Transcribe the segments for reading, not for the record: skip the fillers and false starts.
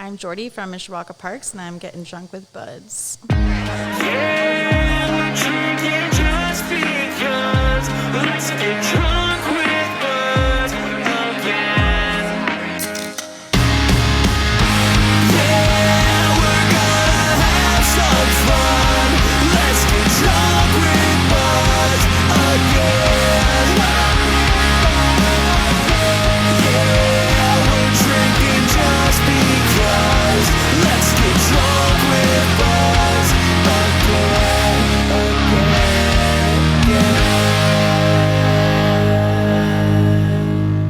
I'm Jordy from Mishawaka Parks, and I'm getting drunk with buds. Yeah, we're drinking just because. Let's get drunk with buds again. Yeah, we're gonna have some fun. Let's get drunk with buds again. Yeah, we're drinking just because. Let's get drunk with buds again,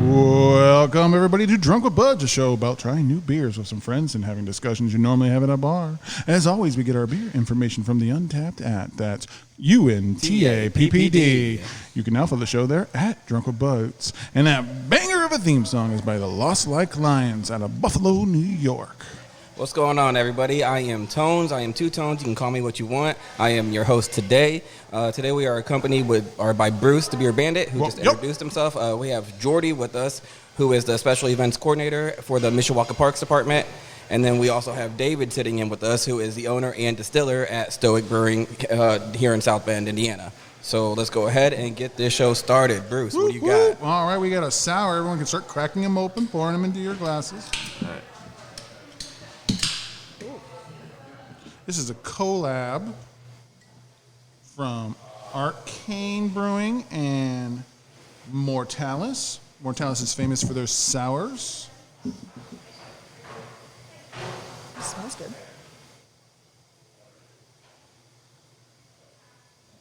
Welcome, everybody, to Drunk with Buds, a show about trying new beers with some friends and having discussions you normally have at a bar. As always, we get our beer information from the Untapped at. That's UNTAPPD. You can now follow the show there at Drunk with Buds. And that banger of a theme song is by the Lost Like Lions out of Buffalo, New York. What's going on, everybody? I am Tones. I am Two Tones. You can call me what you want. I am your host today. Today we are accompanied by Bruce, the Beer Bandit, who just introduced himself. We have Jordy with us, who is the special events coordinator for the Mishawaka Parks Department. And then we also have David sitting in with us, who is the owner and distiller at Stoic Brewing here in South Bend, Indiana. So let's go ahead and get this show started. Bruce, what do you got? All right, we got a sour. Everyone can start cracking them open, pouring them into your glasses. All right. This is a collab from Arcane Brewing and Mortalis. Mortalis is famous for their sours. It smells good.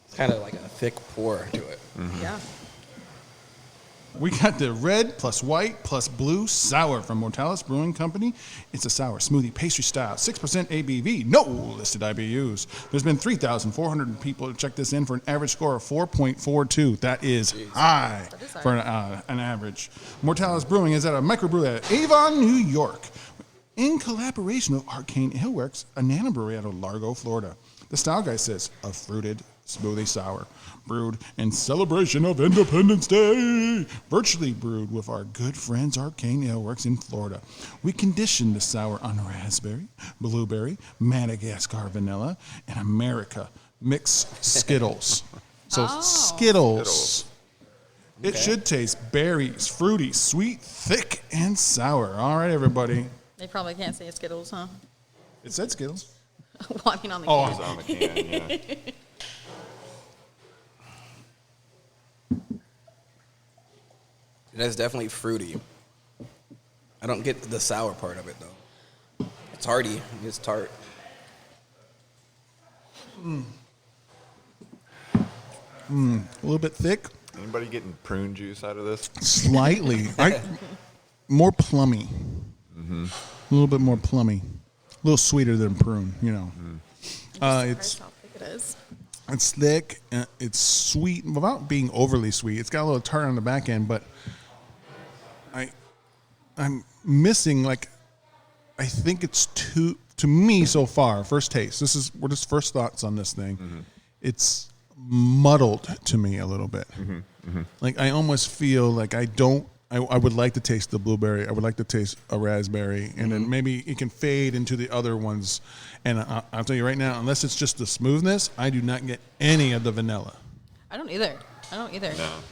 It's kind of like a thick pour to it. Mm-hmm. Yeah. We got the red plus white plus blue sour from Mortalis Brewing Company. It's a sour smoothie pastry style, 6% ABV, no listed IBUs. There's been 3,400 people check this in for an average score of 4.42. That is high for an average. Mortalis Brewing is at a microbrew at Avon, New York, in collaboration with Arcane Aleworks, a nanobrewery out of Largo, Florida. The style guide says a fruited smoothie sour, brewed in celebration of Independence Day, virtually brewed with our good friends Arcane Aleworks in Florida. We conditioned the sour on raspberry, blueberry, Madagascar vanilla, and America mixed Skittles. So Skittles. It should taste berries, fruity, sweet, thick, and sour. All right, everybody. They probably can't say Skittles, huh? It said Skittles. Well, I mean on the can. It's on the can, yeah. It is definitely fruity. I don't get the sour part of it, though. It's hearty. It's tart. A little bit thick. Anybody getting prune juice out of this? Slightly. More plummy. Mm-hmm. A little bit more plummy. A little sweeter than prune, you know. It's how thick it is. It's thick. It's sweet without being overly sweet. It's got a little tart on the back end, but I'm missing, like, I think it's to me so far, first taste. We're just first thoughts on this thing. Mm-hmm. It's muddled to me a little bit. Mm-hmm. Mm-hmm. Like, I almost feel like I would like to taste the blueberry. I would like to taste a raspberry, and then maybe it can fade into the other ones. And I'll tell you right now, unless it's just the smoothness, I do not get any of the vanilla. I don't either. No,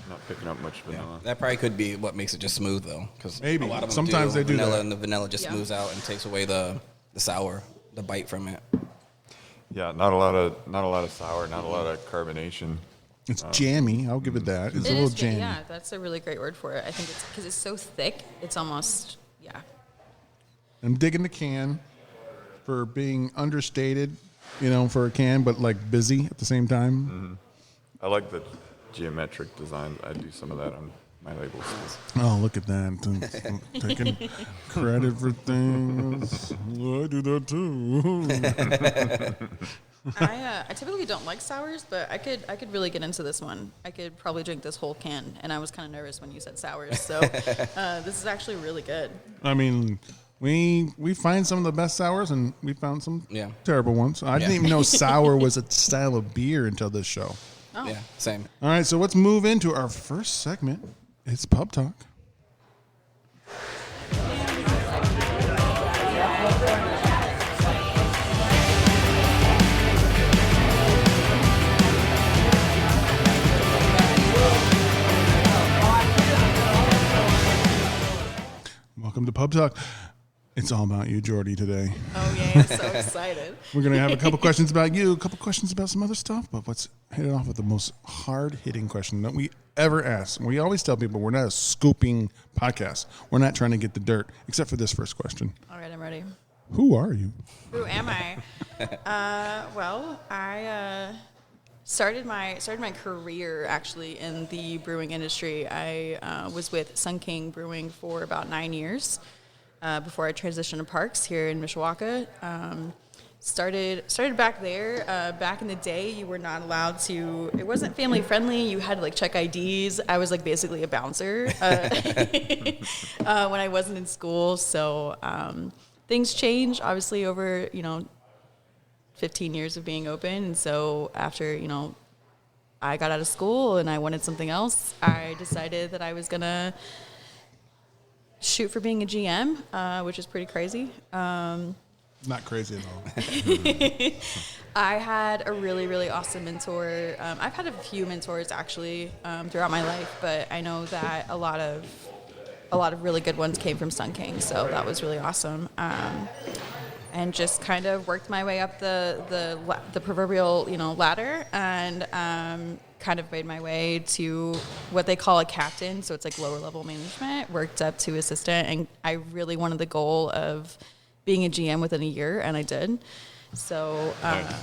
not picking up much vanilla. That probably could be what makes it just smooth, though. Because Maybe. a lot of them Sometimes they do vanilla, that. and the vanilla just smooths out and takes away the sour, the bite from it. Yeah, not a lot of sour, not a lot of carbonation. It's jammy. I'll give it that. It's a It little is jammy. Yeah, that's a really great word for it. I think it's because it's so thick. It's almost, yeah. I'm digging the can for being understated, for a can, but like busy at the same time. Mm-hmm. I like the geometric design. I do some of that on my labels. Oh, look at that. Taking credit for things. I do that too. I typically don't like sours, but I could really get into this one. I could probably drink this whole can, and I was kind of nervous when you said sours. So this is actually really good. I mean, we find some of the best sours, and we found some terrible ones. I didn't even know sour was a style of beer until this show. Oh. Yeah, same. All right, so let's move into our first segment. It's Pub Talk. Pub Talk. It's all about you, Jordy, today. Oh, yeah, I'm so excited. We're going to have a couple questions about you, a couple questions about some other stuff, but let's hit it off with the most hard-hitting question that we ever ask. We always tell people we're not a scooping podcast. We're not trying to get the dirt, except for this first question. All right, I'm ready. Who are you? Who am I? Well, I started my career actually in the brewing industry. I was with Sun King Brewing for about 9 years before I transitioned to Parks here in Mishawaka. Started back there. Back in the day, you were not allowed to. It wasn't family friendly. You had to like check IDs. I was like basically a bouncer when I wasn't in school. So things changed obviously over 15 years of being open. And so after I got out of school and I wanted something else, I decided that I was gonna shoot for being a GM, which is pretty crazy. Not crazy at all. I had a really, really awesome mentor. I've had a few mentors actually throughout my life, but I know that a lot of really good ones came from Sun King, so that was really awesome. And just kind of worked my way up the proverbial ladder, and kind of made my way to what they call a captain, so it's like lower level management. Worked up to assistant, and I really wanted the goal of being a GM within a year, and I did. So,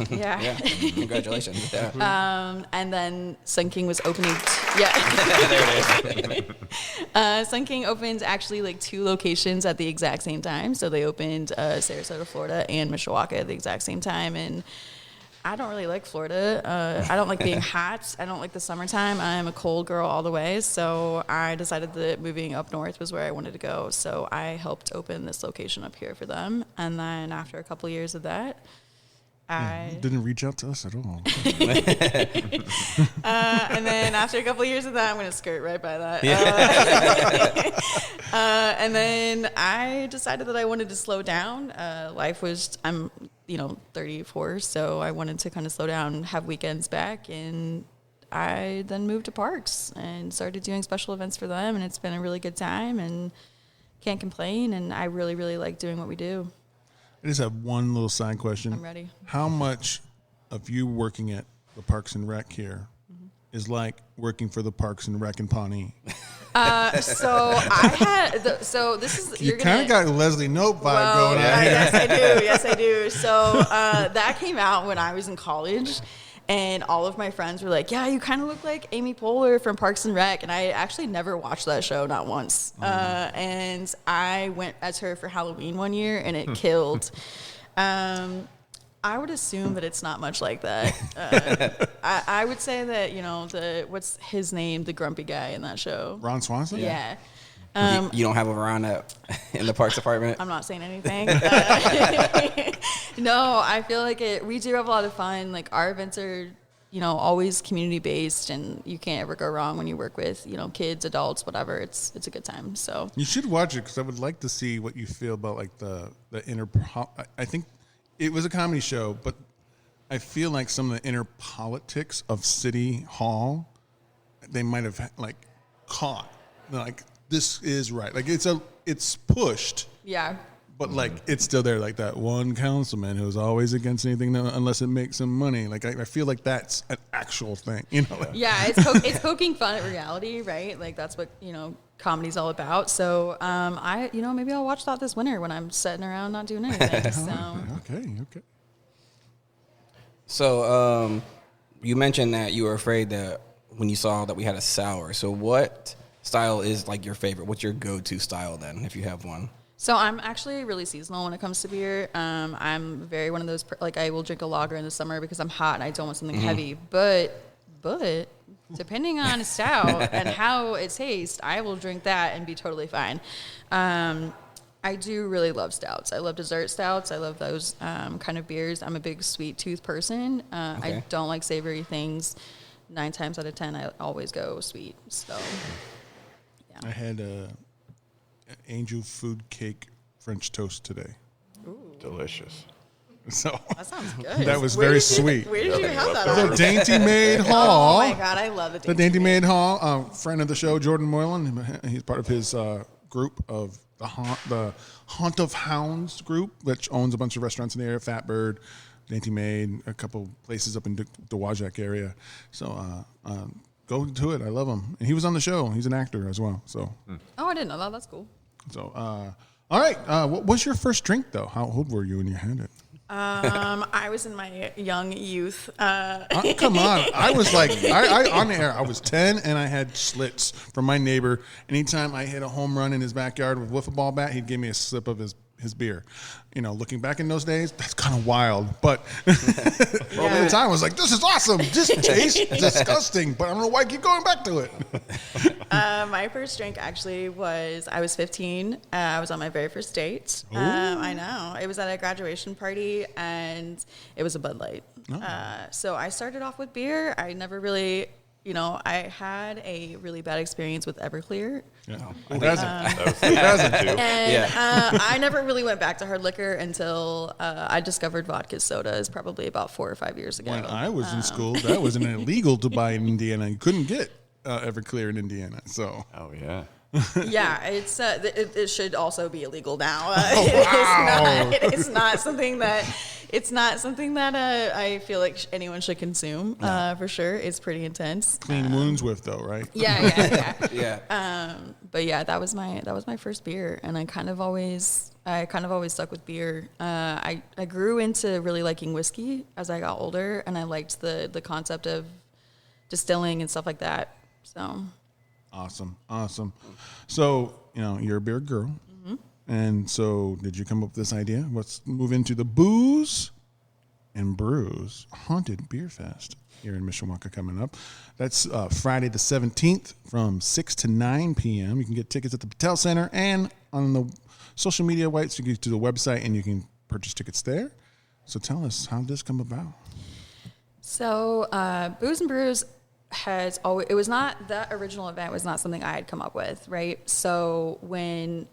yeah. Congratulations. Yeah. And then Sun King was opening. Sun King opened actually like 2 locations at the exact same time. So they opened Sarasota, Florida, and Mishawaka at the exact same time. And I don't really like Florida. I don't like being hot. I don't like the summertime. I'm a cold girl all the way. So I decided that moving up north was where I wanted to go. So I helped open this location up here for them. And then after a couple years of that, I didn't reach out to us at all. And then after a couple of years of that, I'm going to skirt right by that. And then I decided that I wanted to slow down. I'm 34, so I wanted to kind of slow down, have weekends back, and I then moved to Parks and started doing special events for them, and it's been a really good time, and can't complain, and I really, really like doing what we do. I just have one little side question. I'm ready. How much of you working at the Parks and Rec here is like working for the Parks and Rec in Pawnee? So I had, this is, You kind of got a Leslie Knope vibe going on here. Yes, I do. So that came out when I was in college. And all of my friends were like, yeah, you kind of look like Amy Poehler from Parks and Rec. And I actually never watched that show, not once. And I went as her for Halloween one year, and it killed. I would assume that it's not much like that. I would say that, what's his name, the grumpy guy in that show? Ron Swanson? Yeah. You don't have a Ron in the Parks Department? I'm not saying anything. No, I feel like we do have a lot of fun. Like, our events are, always community-based, and you can't ever go wrong when you work with, kids, adults, whatever. It's a good time, so. You should watch it, because I would like to see what you feel about, like, the inner... I think it was a comedy show, but I feel like some of the inner politics of City Hall, they might have, like, caught. Like, this is right. Like, it's pushed. Yeah. But, like, it's still there, like that one councilman who's always against anything unless it makes some money. Like, I feel like that's an actual thing, Yeah, it's poking fun at reality, right? Like, that's what, comedy's all about. So, maybe I'll watch that this winter when I'm sitting around not doing anything. So. Okay. So, you mentioned that you were afraid that when you saw that we had a sour. So, what style is, like, your favorite? What's your go-to style, then, if you have one? So I'm actually really seasonal when it comes to beer. I'm very one of those, I will drink a lager in the summer because I'm hot and I don't want something heavy. But depending on stout and how it tastes, I will drink that and be totally fine. I do really love stouts. I love dessert stouts. I love those kind of beers. I'm a big sweet tooth person. Okay. I don't like savory things. 9 times out of 10, I always go sweet. So, yeah. I had angel food cake French toast today. Ooh. Delicious. So That sounds good. that was very sweet. Where did you have that The on? Dainty Maid Hall. Oh my God, I love The Dainty Maid Hall. Friend of the show, Jordan Moylan. He's part of his group of the Haunt of Hounds group, which owns a bunch of restaurants in the area, Fatbird, Dainty Maid, a couple places up in the Wajak area. So go to it. I love him. And he was on the show. He's an actor as well. So. Oh, I didn't know that. That's cool. So, all right. What was your first drink, though? How old were you when you had it? I was in my young youth. Come on. I was like, I on the air, I was 10 and I had slits from my neighbor. Anytime I hit a home run in his backyard with a wiffle ball bat, he'd give me a sip of his beer. You know, looking back in those days, that's kind of wild. But over the time, I was like, this is awesome. This tastes disgusting, but I don't know why I keep going back to it. My first drink actually was, I was 15. I was on my very first date. I know. It was at a graduation party, and it was a Bud Light. So I started off with beer. I never really... I had a really bad experience with Everclear. Yeah. Who hasn't too? And I never really went back to hard liquor until I discovered vodka soda is probably about 4 or 5 years ago. When I was in school, that was illegal to buy in Indiana. You couldn't get Everclear in Indiana. So. Oh, yeah. Yeah, it should also be illegal now. Wow. It's not something that I feel like anyone should consume. For sure, it's pretty intense. Clean wounds with though, right? Yeah. Yeah. But yeah, that was my first beer, and I kind of always stuck with beer. I grew into really liking whiskey as I got older, and I liked the concept of distilling and stuff like that. So. Awesome. So, you're a beer girl. Mm-hmm. And so did you come up with this idea? Let's move into the Booze and Brews Haunted Beerfest here in Mishawaka coming up. That's Friday the 17th from 6 to 9 p.m. You can get tickets at the Patel Center and on the social media sites. You can go to the website and you can purchase tickets there. So tell us, how did this come about? So Booze and Brews that original event was not something I had come up with, right? So when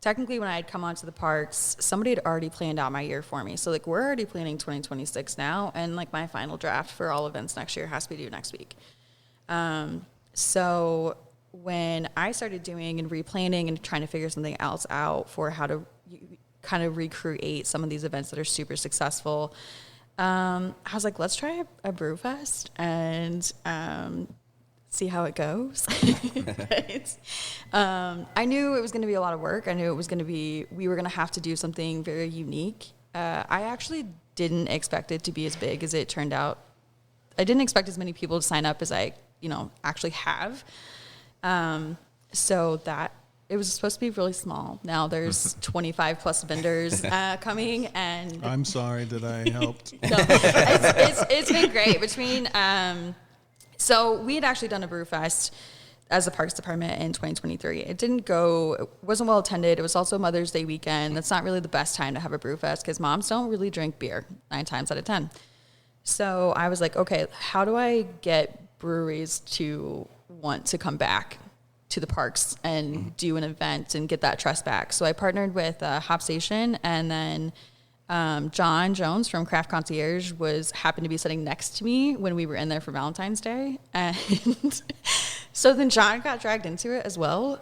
I had come onto the parks, somebody had already planned out my year for me. So we're already planning 2026 now, and my final draft for all events next year has to be due next week. So when I started doing and replanning and trying to figure something else out for how to kind of recreate some of these events that are super successful, I was like, let's try a brew fest and see how it goes. I knew it was going to be a lot of work. I knew we were going to have to do something very unique. I actually didn't expect it to be as big as it turned out. I didn't expect as many people to sign up as I, actually have. So that it was supposed to be really small. Now there's 25 plus vendors coming, and I'm sorry that I helped. No, it's been great. So we had actually done a brew fest as the Parks Department in 2023. It wasn't well attended. It was also Mother's Day weekend. That's not really the best time to have a brew fest because moms don't really drink beer 9 times out of 10. So I was like, okay, how do I get breweries to want to come back to the parks and do an event and get that trust back? So I partnered with Hop Station, and then John Jones from Craft Concierge happened to be sitting next to me when we were in there for Valentine's Day. And so then John got dragged into it as well.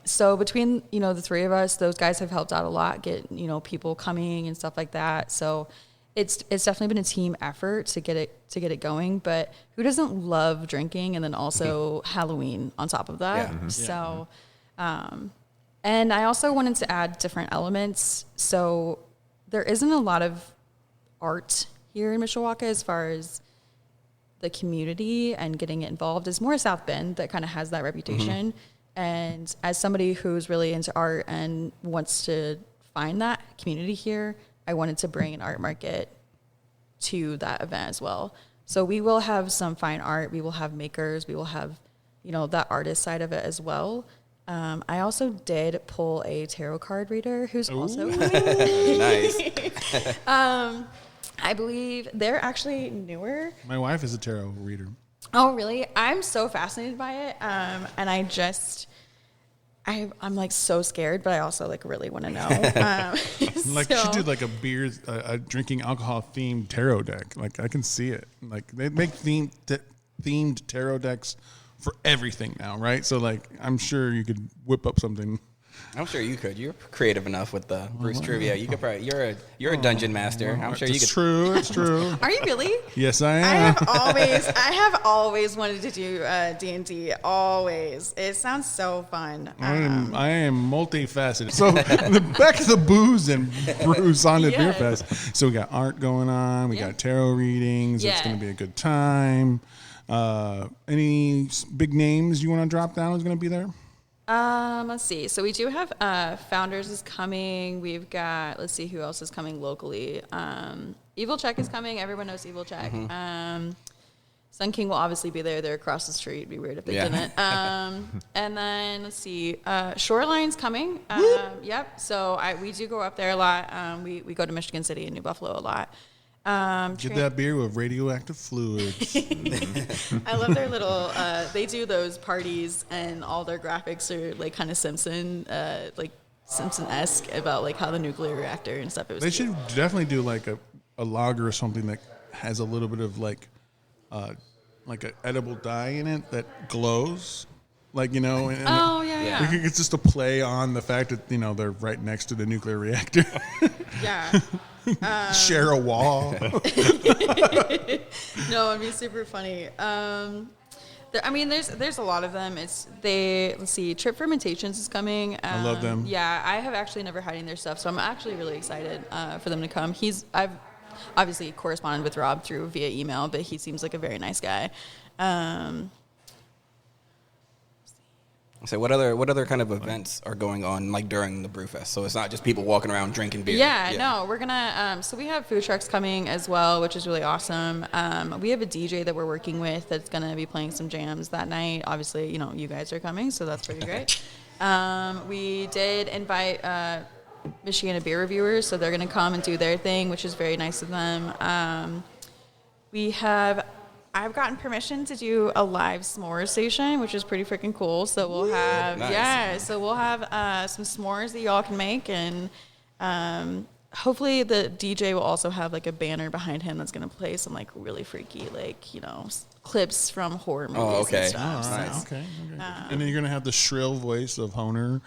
So between, the three of us, those guys have helped out a lot, get, people coming and stuff like that. So it's definitely been a team effort to get it going, but who doesn't love drinking and then also Halloween on top of that? Yeah. So, and I also wanted to add different elements. So there isn't a lot of art here in Mishawaka as far as the community and getting it involved. It's more South Bend that kind of has that reputation. Mm-hmm. And as somebody who's really into art and wants to find that community here, I wanted to bring an art market to that event as well. So we will have some fine art. We will have makers. We will have, that artist side of it as well. I also did pull a tarot card reader who's also coming. Nice. I believe they're actually newer. My wife is a tarot reader. Oh, really? I'm so fascinated by it. And I'm so scared, but I also really want to know. She did a drinking alcohol themed tarot deck. I can see it. They make themed tarot decks for everything now, right? So I'm sure you could whip up something I'm sure you could. You're creative enough with the Bruce trivia. You could probably. You're a dungeon master. I'm sure you could. It's true. It's true. Are you really? Yes, I I am. have always wanted to do D&D. Always. It sounds so fun. I am multifaceted. So back to the booze and brews on the Yeah. Beerfest. So we got art going on. We Yeah. got tarot readings. It's Yeah. going to be a good time. Any big names you want to drop down is going to be there? Let's see. So we do have Founders is coming. We've got, let's see who else is coming locally. Evil Check is coming. Everyone knows Evil Check. Sun King will obviously be there. They're across the street. It'd be weird if they didn't. And then let's see. Shoreline's coming. Yep. So we do go up there a lot. We go to Michigan City and New Buffalo a lot. Get that beer with radioactive fluids. I love their little. They do those parties, and all their graphics are like kind of Simpson-esque about like how the nuclear reactor and stuff. It was They cute. should definitely do like a lager or something that has a little bit of like an edible dye in it that glows. Like, you know. And Oh yeah. It's just a play on the fact that, you know, they're right next to the nuclear reactor. Yeah. Share a wall. No, it'd be super funny. There's a lot of them. Let's see, Trip Fermentations is coming. I love them. Yeah, I have actually never had any of their stuff, so I'm actually really excited for them to come. I've obviously corresponded with Rob via email, but he seems like a very nice guy. So what other kind of events are going on like during the Brewfest? So it's not just people walking around drinking beer. No, we're gonna. So we have food trucks coming as well, which is really awesome. We have a DJ that we're working with that's gonna be playing some jams that night. Obviously, you know, you guys are coming, so that's pretty great. We did invite Michiana beer reviewers, so they're gonna come and do their thing, which is very nice of them. I've gotten permission to do a live s'mores station, which is pretty freaking cool. So we'll have, we'll have some s'mores that y'all can make, and hopefully the DJ will also have like a banner behind him that's gonna play some like really freaky, like, you know, clips from horror movies and stuff. All right. So, Okay. And then you're gonna have the shrill voice of Honer,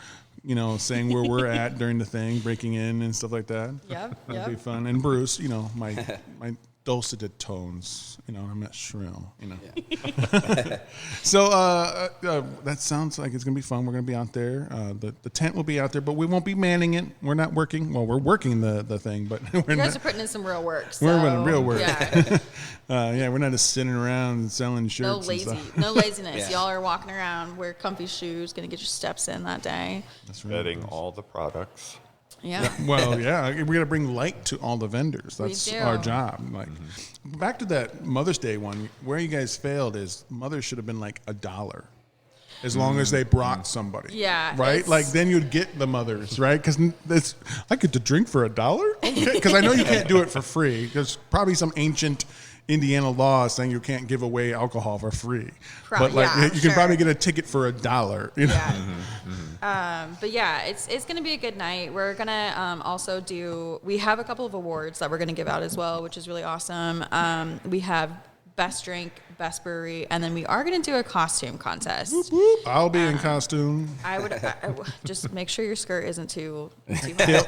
you know, saying where we're at during the thing, breaking in and stuff like that. Yep. That'd be fun. And Bruce, you know, my dulcet tones, you know, I'm not shrill, you know. Yeah. So that sounds like it's going to be fun. We're going to be out there. The tent will be out there, but we won't be manning it. We're not working. Well, we're working the thing, but you guys are putting in some real work. So, we're putting real work. Yeah. We're not just sitting around and selling shirts. No laziness. Yeah. Y'all are walking around, wear comfy shoes, going to get your steps in that day. That's right. Vetting all the products. Yeah. Well, yeah, we got to bring light to all the vendors. That's do. our job. Like, back to that Mother's Day one, where you guys failed is mothers should have been like $1, as long as they brought somebody. Yeah, right. Like then you'd get the mothers, right? Because I get to drink for $1. Okay, because I know you can't do it for free. There's probably some ancient Indiana law saying you can't give away alcohol for free. But like you can probably get a ticket for $1. You know? Yeah. But yeah, it's gonna be a good night. We're gonna also we have a couple of awards that we're gonna give out as well, which is really awesome. We have best drink, best brewery, and then we are gonna do a costume contest. I'll be in costume. I would just make sure your skirt isn't too Kilt.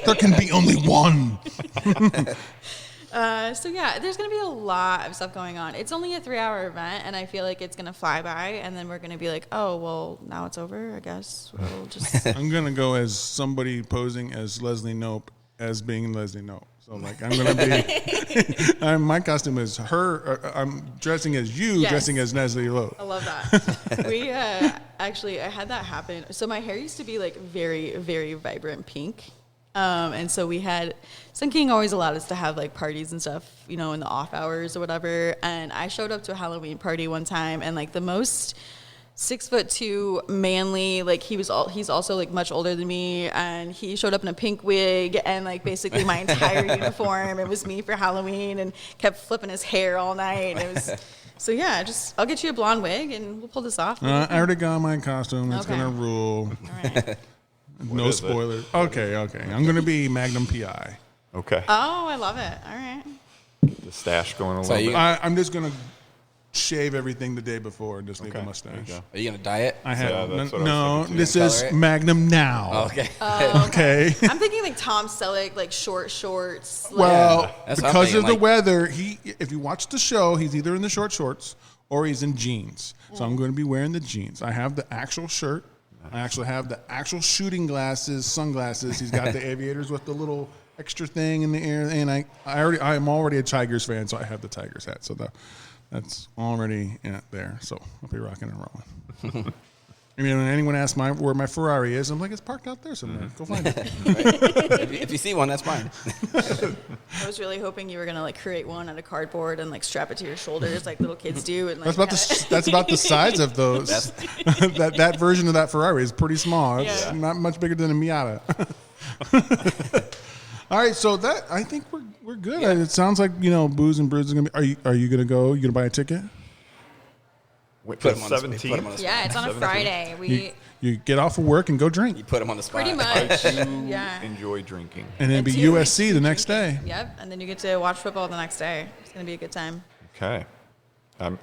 There can be only one. So yeah, there's gonna be a lot of stuff going on. It's only a 3-hour event, and I feel like it's gonna fly by, and then we're gonna be like, oh well, now it's over. I guess we'll just. I'm gonna go as somebody posing as Leslie Knope as being Leslie Knope. So like I'm gonna be. My costume is her. I'm dressing as you, dressing as Leslie Knope. I love that. We actually, I had that happen. So my hair used to be like very, very vibrant pink. And so we had, Sun King always allowed us to have like parties and stuff, you know, in the off hours or whatever. And I showed up to a Halloween party one time, and like the most 6'2" manly, like he's also like much older than me, and he showed up in a pink wig and like basically my entire uniform. It was me for Halloween, and kept flipping his hair all night. It was. So yeah, I'll get you a blonde wig and we'll pull this off. I already got my costume. It's gonna rule. All right. No spoilers. Okay. I'm gonna be Magnum PI. Okay. Oh, I love it. All right. The stash going a So little bit. I'm just gonna shave everything the day before and just leave a There mustache. you go. Are you gonna diet? I have Yeah, that's what I was no. thinking, too. This Color is it? Magnum now. Oh, okay. Okay. I'm thinking like Tom Selleck, like short shorts. Like, Well, That's what I'm because thinking, of the like- weather, if you watch the show, he's either in the short shorts or he's in jeans. So I'm going to be wearing the jeans. I have the actual shirt. I actually have the actual shooting glasses, sunglasses. He's got the aviators with the little extra thing in the air. And I am already a Tigers fan, so I have the Tigers hat. So that's already there. So I'll be rocking and rolling. I mean, when anyone asks where my Ferrari is, I'm like, it's parked out there somewhere. Go find it. If you see one, that's fine. I was really hoping you were gonna like create one out of cardboard and like strap it to your shoulders like little kids do. And like That's about the size of those. that version of that Ferrari is pretty small. It's Yeah. not much bigger than a Miata. All right, so I think we're good. Yeah. It sounds like Booze and Brews is gonna be. Are you gonna go? You gonna buy a ticket? Wait, Put the 'em on the- put 'em on 17th? the- Yeah, it's on a 17th. Friday. You get off of work and go drink, You put them on the spot. Pretty much. I do Yeah. enjoy drinking. and then And be two, USC we the keep next day. drinking. Yep, and then you get to watch football the next day. It's gonna be a good time. Okay.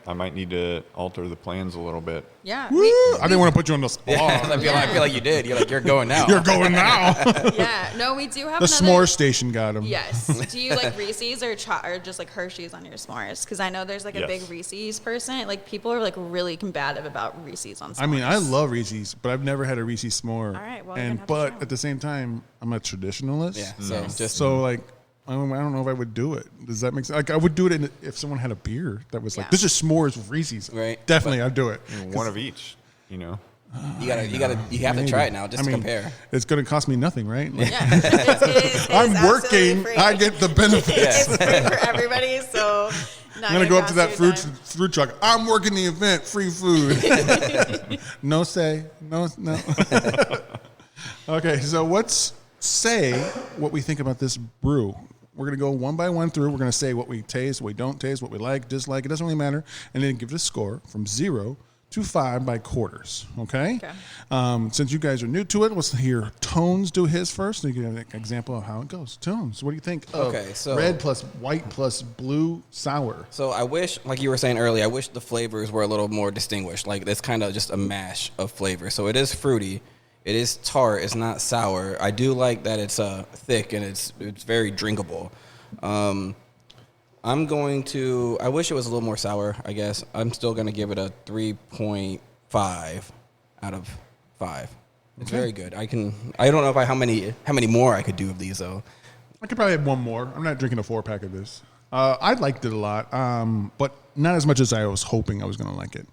I might need to alter the plans a little bit. Yeah. Woo! I didn't want to put you on the spot. I feel like you did. You're going now. You're going now. Yeah. No, we do have The another. s'more station got him. Yes. Do you like Reese's or just like Hershey's on your s'mores? Because I know there's like a Yes. big Reese's person. Like people are like really combative about Reese's on s'mores. I mean, I love Reese's, but I've never had a Reese's s'more. All right, well, you're gonna have to but try at the same time, I'm a traditionalist. Yeah. So just So like, I don't know if I would do it. Does that make sense? Like, I would do it if someone had a beer that was like, Yeah. this is s'mores with Reese's. Right. Definitely, I'd do it. One of each, you know. you have to try it now just to compare. It's going to cost me nothing, right? Like, Yeah. It's I'm absolutely working. free. I get the benefits. It's free for everybody. So I'm going to go up to that fruit truck. I'm working the event. Free food. No say. No. Okay, so let's say what we think about this brew. We're going to go one by one through. We're going to say what we taste, what we don't taste, what we like, dislike. It doesn't really matter. And then give it a score from 0 to 5 by quarters. Okay? Since you guys are new to it, let's hear Tones do his first. And you give an example of how it goes. Tones, what do you think of Okay, so- red plus white plus blue sour? So I wish, like you were saying earlier, I wish the flavors were a little more distinguished. Like it's kind of just a mash of flavor. So it is fruity, it is tart, it's not sour. I do like that it's thick and it's very drinkable. I wish it was a little more sour, I guess. I'm still going to give it a 3.5 out of 5. It's very good. I don't know how many more I could do of these though. I could probably have one more. I'm not drinking a 4-pack of this. I liked it a lot, but not as much as I was hoping I was going to like it.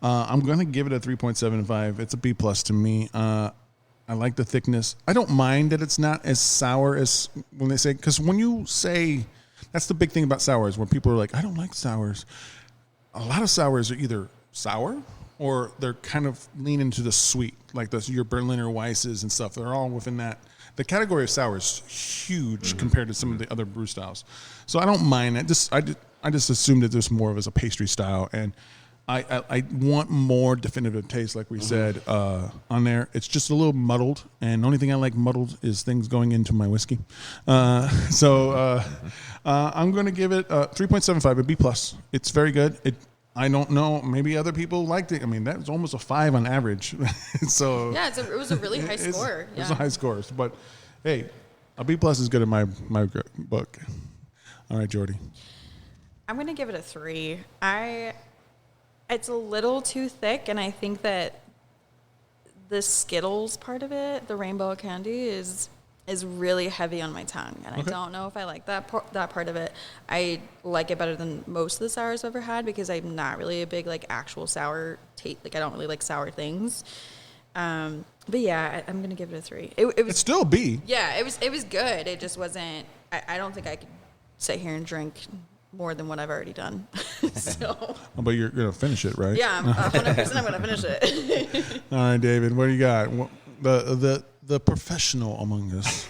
I'm going to give it a 3.75. It's a B plus to me. I like the thickness. I don't mind that it's not as sour as when they say, because when you say, that's the big thing about sours, when people are like, I don't like sours. A lot of sours are either sour or they're kind of lean into the sweet, like your Berliner Weisses and stuff. They're all within that. The category of sour is huge compared to some of the other brew styles. So I don't mind it. I just assumed that there's more of as a pastry style, and I want more definitive taste, like we said, on there. It's just a little muddled, and the only thing I like muddled is things going into my whiskey. I'm going to give it a 3.75, a B plus. It's very good. I don't know. Maybe other people liked it. I mean, that was almost a 5 on average. So Yeah, it was a really high score. It's a high score. But hey, a B plus is good in my book. All right, Jordy. I'm going to give it a 3. It's a little too thick, and I think that the Skittles part of it, the rainbow candy, is really heavy on my tongue, and Okay. I don't know if I like that part of it. I like it better than most of the sours I've ever had because I'm not really a big like actual sour taste. Like I don't really like sour things. But yeah, I'm gonna give it a 3. It was It's still a B. yeah, it was good. It just wasn't. I don't think I could sit here and drink more than what I've already done. So But you're going to finish it, right? yeah, 100% I'm gonna finish it. All right, David, what do you got? The professional among us.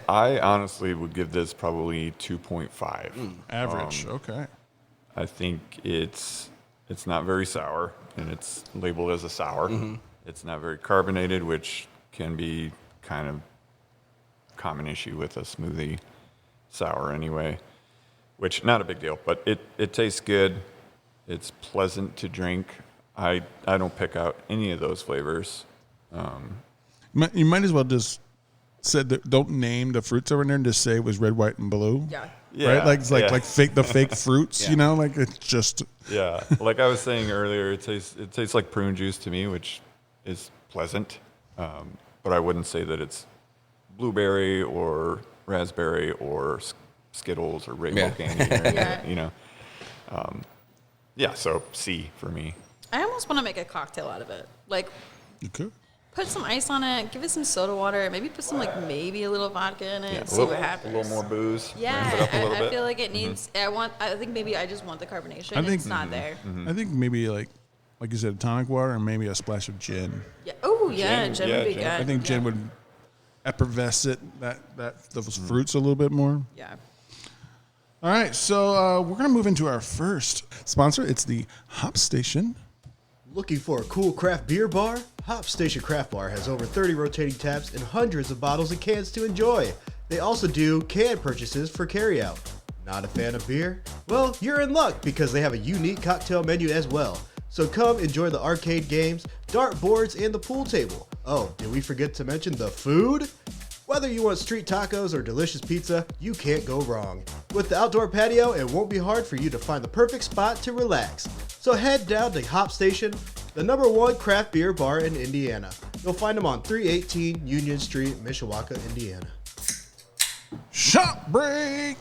I honestly would give this probably 2.5. Average. Okay. I think it's not very sour, and it's labeled as a sour. It's not very carbonated, which can be kind of common issue with a smoothie sour anyway, which not a big deal, but it tastes good. It's pleasant to drink. I don't pick out any of those flavors. You might as well just said that don't name the fruits over there and just say it was red, white, and blue. Yeah. Yeah, Right? Like it's like yeah. like fake fruits, Yeah. you know? Like it's just Yeah, like I was saying earlier, it tastes like prune juice to me, which is pleasant. But I wouldn't say that it's blueberry or raspberry or Skittles or rainbow Yeah. candy. Or anything, Yeah. you know. Yeah, so C for me. I almost want to make a cocktail out of it. Like, you could. put some ice on it, give it some soda water, maybe put some maybe a little vodka in it, Yeah, and see what happens. A little more booze. Yeah, ramp it up a little I bit. feel like it needs. I think maybe I just want the carbonation. I think- it's not there. I think maybe like you said, tonic water and maybe a splash of gin. Yeah. Oh yeah, Gin, gin yeah, would be gin. good. I think gin yeah. would effervesce those fruits a little bit more. Yeah. All right, so we're gonna move into our first sponsor. It's the Hop Station. Looking for a cool craft beer bar? Hop Station Craft Bar has over 30 rotating taps and hundreds of bottles and cans to enjoy. They also do can purchases for carryout. Not a fan of beer? Well, you're in luck because they have a unique cocktail menu as well. So come enjoy the arcade games, dart boards, and the pool table. Oh, did we forget to mention the food? Whether you want street tacos or delicious pizza, you can't go wrong. With the outdoor patio, it won't be hard for you to find the perfect spot to relax. So head down to Hop Station, the #1 craft beer bar in Indiana. You'll find them on 318 Union Street, Mishawaka, Indiana. Shot break.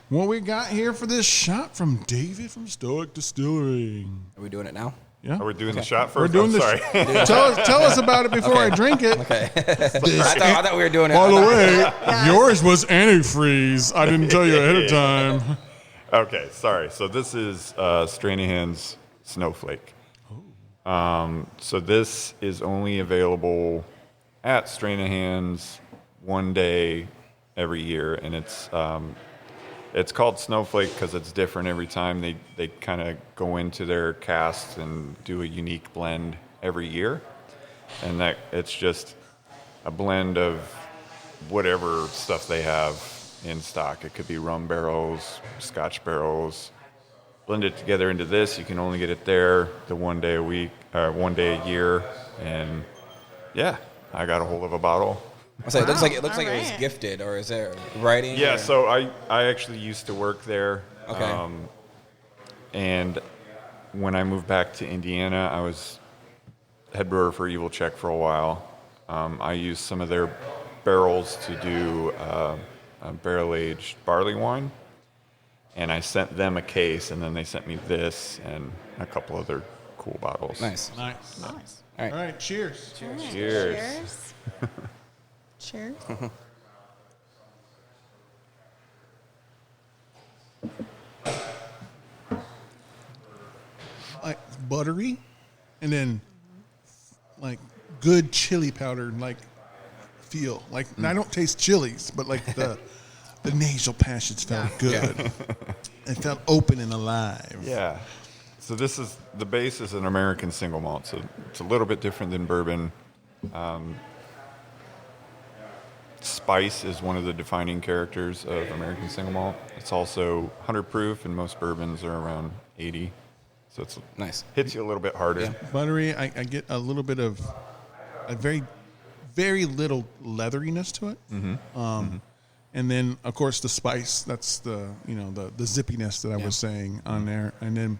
What we got here for this shot from David from Stoic Distillery. Are we doing it now? Yeah, Are we doing the shot we're first? doing I'm this. sorry. Tell us about it before I drink it. Okay. This I thought we were doing it. By the I way, yours was antifreeze. I didn't tell you ahead of time. Okay, sorry. So this is Stranahan's Snowflake. So this is only available at Stranahan's one day every year, and it's called Snowflake because it's different every time. They kind of go into their cast and do a unique blend every year, and that it's just a blend of whatever stuff they have in stock. It could be rum barrels, Scotch barrels. Blend it together into this. You can only get it there the one day a week, or one day a year, and yeah, I got a hold of a bottle. was saying, it looks like it was alright. gifted, or is there writing? Yeah, or- so I actually used to work there. Okay. And when I moved back to Indiana, I was head brewer for Evil Check for a while. I used some of their barrels to do a barrel-aged barley wine. And I sent them a case, and then they sent me this and a couple other cool bottles. Nice. Nice. Nice. All right. All right, cheers. Cheers. Cheers. Cheers. Like buttery, and then like good chili powder, like feel. Like I don't taste chilies, but like the nasal passage felt good. It felt open and alive. Yeah. So the base is an American single malt, so it's a little bit different than bourbon. Spice is one of the defining characters of American single malt. It's also 100 proof, and most bourbons are around 80. So it's Nice. hits you a little bit harder. Yeah. Buttery. I get a little bit of a very little leatheriness to it. And then of course the spice. That's the the zippiness that I was saying on there. And then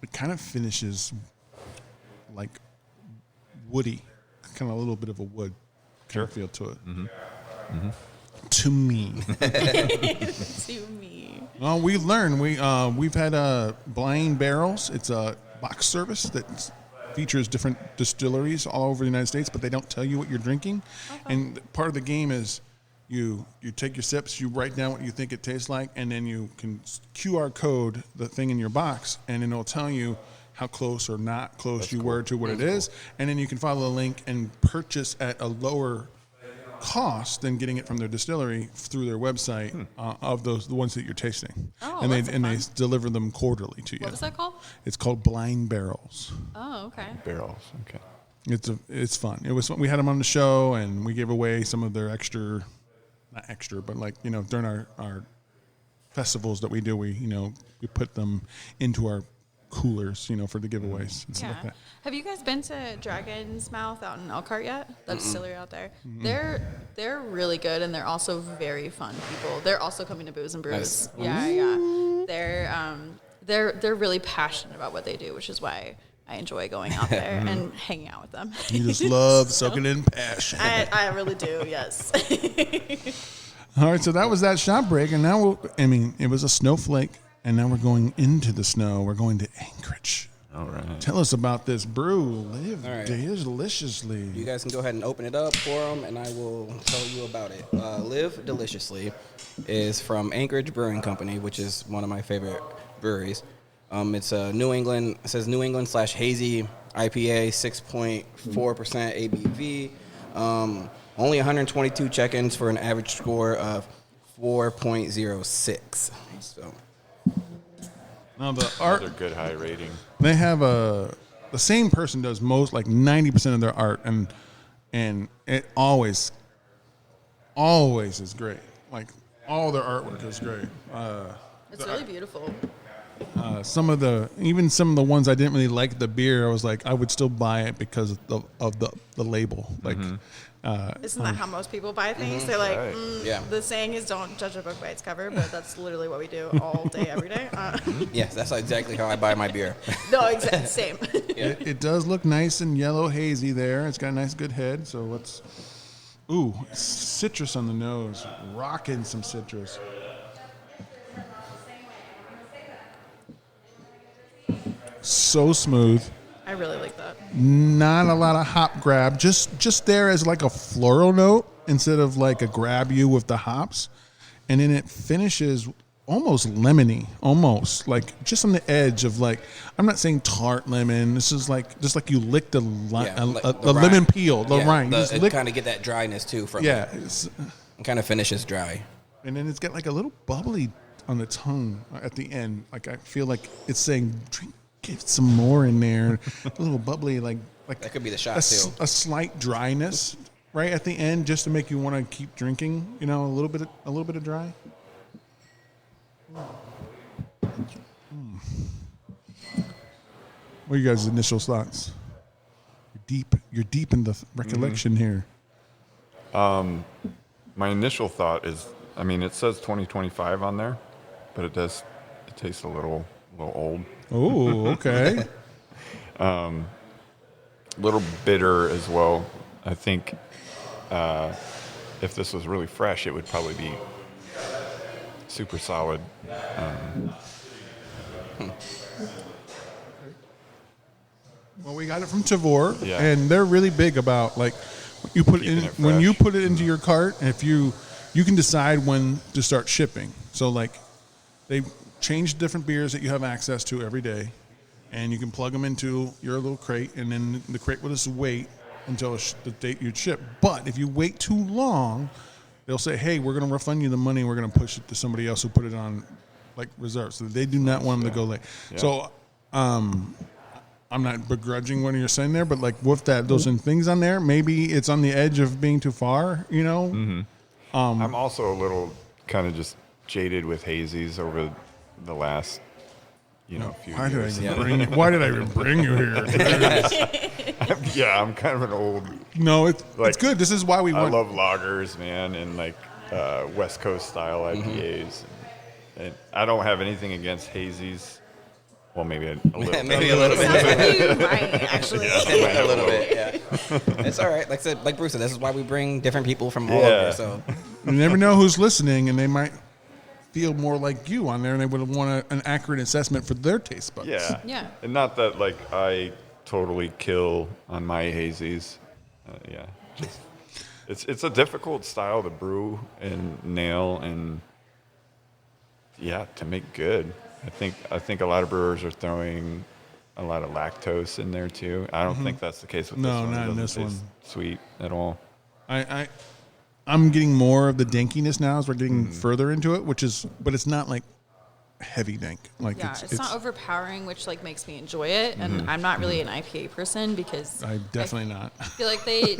it kind of finishes like woody, kind of a little bit of a wood kind of feel to it. To me. To me. Well, we've learned. We've had blind barrels. It's a box service that features different distilleries all over the United States, but they don't tell you what you're drinking. And part of the game is you take your sips, you write down what you think it tastes like, and then you can QR code the thing in your box, and then it'll tell you how close or not close you were to what it is. And then you can follow the link and purchase at a lower cost than getting it from their distillery through their website of the ones that you're tasting. Oh, and that's they fun. deliver them quarterly to you. What was that called? It's called Blind Barrels. Oh, okay. Barrels. Okay. It's fun. It was we had them on the show, and we gave away some of their not extra, but like during our festivals that we do, we put them into our coolers, for the giveaways and stuff like that. Have you guys been to Dragon's Mouth out in Elkhart yet? The distillery out there. They're really good, and they're also very fun people. They're also coming to Booze and Brews. Nice. Yeah. They're really passionate about what they do, which is why I enjoy going out there and hanging out with them. You just love soaking in passion. I really do. Yes. All right, so that was that shop break, and now it was a snowflake, and now we're going into the snow. We're going to Anchorage. All right. Tell us about this brew. Live All right. deliciously. You guys can go ahead and open it up for them, and I will tell you about it. Live Deliciously is from Anchorage Brewing Company, which is one of my favorite breweries. It's a New England. It says New England / hazy IPA, 6.4% ABV. Only 122 check-ins for an average score of 4.06. So. Now the art, Another good high rating. they have the same person does most, like 90% of their art, and it always is great. Like all their artwork is great. It's really beautiful. Some of the ones I didn't really like the beer, I was like, I would still buy it because of the label. Like, Isn't that how most people buy things? They're like, Right. Yeah. the saying is don't judge a book by its cover, but that's literally what we do all day, every day. Yes, that's exactly how I buy my beer. No, exactly same. it does look nice and yellow hazy there. It's got a nice good head. So let's, citrus on the nose, rocking some citrus. So smooth. I really like that. Not a lot of hop grab. Just there as like a floral note instead of like a grab you with the hops. And then it finishes almost lemony, almost like just on the edge of like, I'm not saying tart lemon. This is like just like you licked a lemon peel, the rind. You just It lick- kind of get that dryness too from yeah. it. It kind of finishes dry. And then it's got like a little bubbly on the tongue at the end. Like I feel like it's saying, drink, get some more in there. A little bubbly, like That could be the shot too. a slight dryness right at the end, just to make you want to keep drinking. A little bit of dry. What are you guys' initial thoughts? You're deep in the recollection here. My initial thought is, it says 2025 on there, but it tastes a little old. Oh, okay. A little bitter as well. I think if this was really fresh, it would probably be super solid. Well, we got it from Tavor, Yeah. and they're really big about like you put it in Keeping it when you fresh. put it into your cart. If you can decide when to start shipping. So like they change different beers that you have access to every day, and you can plug them into your little crate, and then the crate will just wait until the date you'd ship. But if you wait too long, they'll say, "Hey, we're going to refund you the money. We're going to push it to somebody else who put it on like reserve." So they do not want them to go late. Yeah. So I'm not begrudging what you're saying there, but like with those things on there, maybe it's on the edge of being too far. I'm also a little kind of just jaded with hazies over the last, few years. Why did I even bring you here? Yeah, I'm kind of an old. No, it's Like, good. This is why we I want. love lagers, man, and like West Coast style IPAs. And I don't have anything against hazies. Well, maybe a little. Maybe a little bit. You might, actually. A little bit, yeah. It's all right. Like Bruce said, this is why we bring different people from all Yeah. over. So You never know who's listening, and they might feel more like you on there, and they would want an accurate assessment for their taste buds. Yeah. Yeah. And not that like I totally kill on my hazies. It's a difficult style to brew and nail and to make good. I think a lot of brewers are throwing a lot of lactose in there too. I don't think that's the case with this No, one. It not in doesn't this taste one. sweet at all. I'm getting more of the dankiness now as we're getting further into it, but it's not like heavy dank. Like Yeah, it's not overpowering, which like makes me enjoy it. And I'm not really an IPA person because I'm definitely not. I feel like they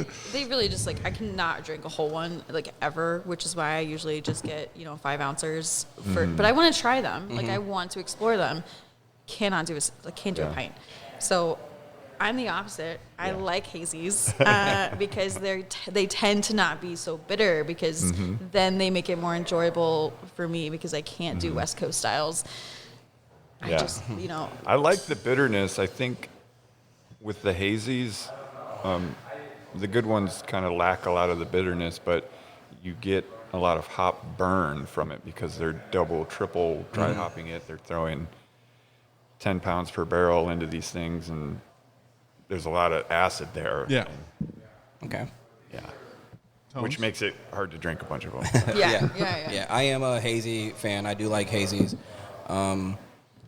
really just like I cannot drink a whole one like ever, which is why I usually just get 5 ounces for. But I want to try them. Like I want to explore them. can't do a pint. So I'm the opposite. I like hazies because they tend to not be so bitter because then they make it more enjoyable for me because I can't do West Coast styles. I just, I like the bitterness. I think with the hazies, the good ones kind of lack a lot of the bitterness, but you get a lot of hop burn from it because they're double, triple dry hopping it. They're throwing 10 pounds per barrel into these things, and there's a lot of acid there. Yeah. Okay. Yeah. Which makes it hard to drink a bunch of them. Yeah. I am a hazy fan. I do like hazies.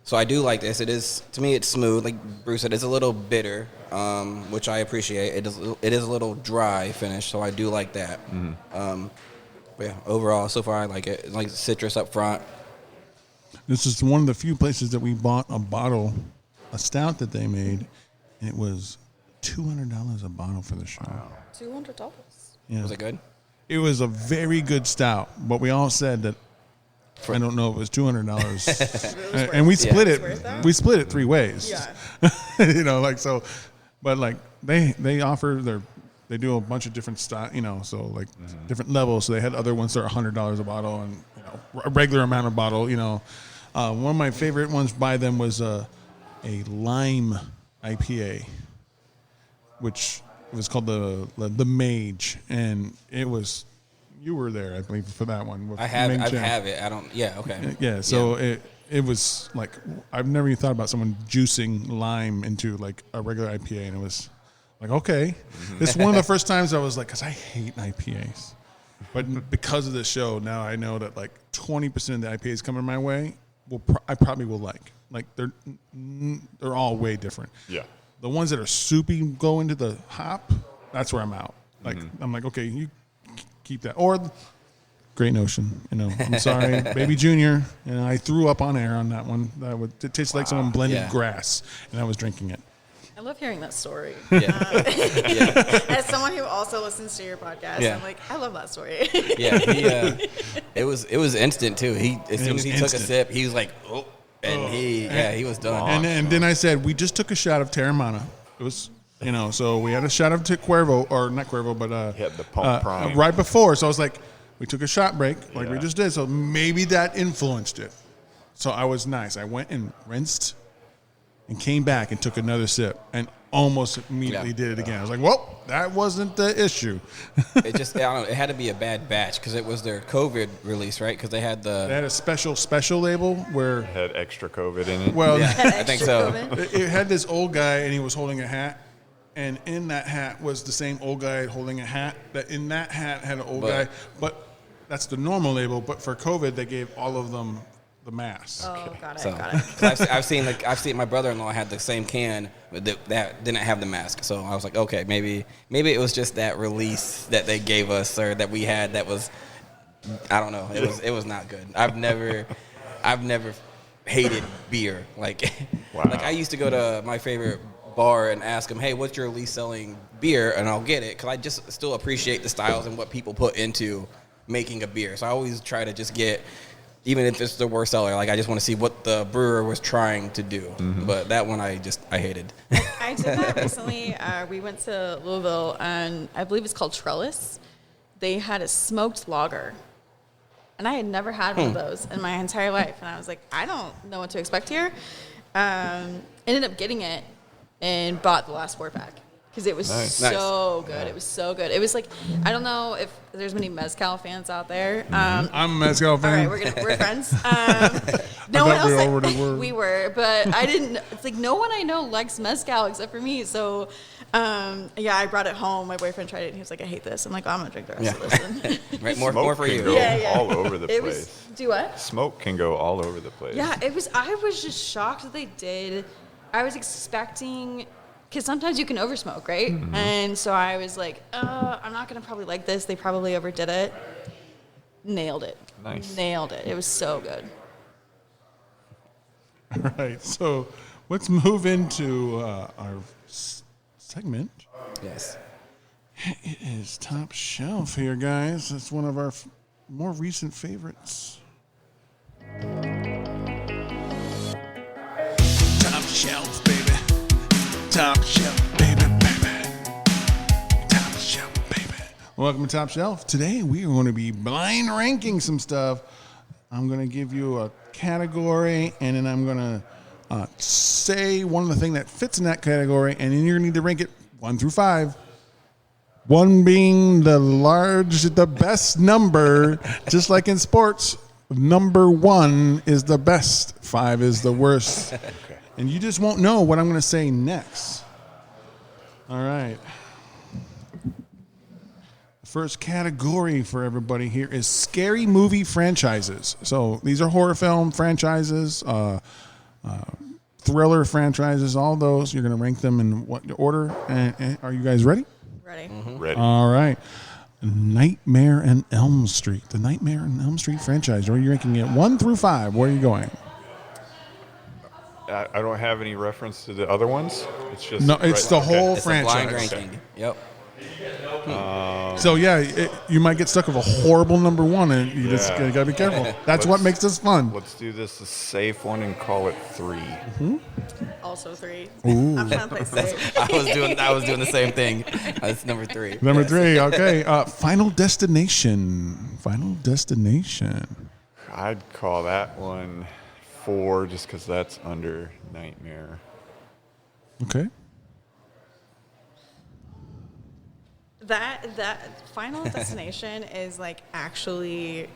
So I do like this. It is, to me, it's smooth. Like Bruce said, it's a little bitter, which I appreciate. It is a little dry finish, so I do like that. But yeah, overall, so far I like it. It's like citrus up front. This is one of the few places that we bought a stout that they made, and it was $200 a bottle for the show. Wow. $200. Yeah. Was it good? It was a very good stout, but we all said that I don't know if it was $200, and we split it. We split it 3 ways. Yeah. So, but like they offer they do a bunch of different style, so like different levels. So they had other ones that are $100 a bottle, and a regular amount of bottle. One of my favorite ones by them was a lime IPA, which was called the Mage, and it was. You were there, I believe, for that one. I have it. I don't. Yeah. Okay. Yeah. So it was like I've never even thought about someone juicing lime into like a regular IPA, and it was like okay. This is one of the first times I was like, because I hate IPAs, but because of this show, now I know that like 20% of the IPAs coming my way, I probably will like. Like they're all way different. Yeah. The ones that are soupy go into the hop. That's where I'm out. Like I'm like okay, you. Keep that. Or Great Notion. I'm sorry. Baby Junior. I threw up on air on that one. It tastes like someone blended grass, and I was drinking it. I love hearing that story. Yeah. As someone who also listens to your podcast, I'm like, I love that story. It was instant, too. As soon as he took a sip, he was like, oh. And he was done. And then I said, we just took a shot of Terramana. It was... so we had a shot of Cuervo, or not Cuervo, but the pump prime right before. So I was like, we took a shot break, like we just did. So maybe that influenced it. So I was nice. I went and rinsed, and came back and took another sip, and almost immediately did it again. I was like, well, that wasn't the issue. It just, I don't know. It had to be a bad batch because it was their COVID release, right? Because they had a special label where it had extra COVID in it. Well, I think so. It had this old guy, and he was holding a hat. And in that hat was the same old guy holding a hat. That in that hat had an old guy. But that's the normal label. But for COVID, they gave all of them the mask. Oh, got it. I've seen my brother-in-law had the same can that didn't have the mask. So I was like, okay, maybe it was just that release that they gave us or that we had that was, I don't know. It was not good. I've never hated beer. Like I used to go to my favorite bar and ask them, hey, what's your least selling beer? And I'll get it because I just still appreciate the styles and what people put into making a beer. So I always try to just get, even if it's the worst seller, like I just want to see what the brewer was trying to do. But that one I hated. I did that recently. We went to Louisville, and I believe it's called Trellis. They had a smoked lager. And I had never had one of those in my entire life. And I was like, I don't know what to expect here. Ended up getting it. And bought the last 4-pack because it was so good. It was so good. It was like, I don't know if there's many Mezcal fans out there. I'm a Mezcal fan. All right, we're friends. No one else. We were, but I didn't. It's like no one I know likes Mezcal except for me. So, I brought it home. My boyfriend tried it, and he was like, "I hate this." I'm like, "I'm gonna drink the rest of this." Right, more for you. Go all over the place. Do what? Smoke can go all over the place. Yeah, it was. I was just shocked that they did. I was expecting, because sometimes you can oversmoke, right? And so I was like, I'm not going to probably like this. They probably overdid it. Nailed it. Nice. Nailed it. It was so good. All right. So let's move into our segment. Yes. It is Top Shelf here, guys. It's one of our more recent favorites. shelf, baby. Top shelf, baby, baby. Top shelf, baby. Welcome to Top Shelf. Today we are going to be blind ranking some stuff. I'm going to give you a category, and then I'm going to say one of the things that fits in that category, and then you're going to need to rank it 1 through 5. 1 being the best number, just like in sports. Number 1 is the best, 5 is the worst. Okay. And you just won't know what I'm going to say next. All right. The first category for everybody here is scary movie franchises. So these are horror film franchises, thriller franchises, all those. You're going to rank them in what order? And are you guys ready? Ready. Mm-hmm. Ready. All right. Nightmare on Elm Street. The Nightmare on Elm Street franchise. Where are you ranking it? 1 through 5. Where are you going? I don't have any reference to the other ones. It's just No, it's the whole It's franchise. a blind ranking. Yep. So yeah, you might get stuck with a horrible number 1, and you just gotta be careful. That's what makes this fun. Let's do this a safe one and call it 3. Mm-hmm. Also 3. Ooh. I'm trying to play safe. I was doing the same thing. That's number 3. Number 3. Okay. Final Destination. Final Destination. I'd call that one 4 just because that's under Nightmare. Okay. That Final Destination is like actually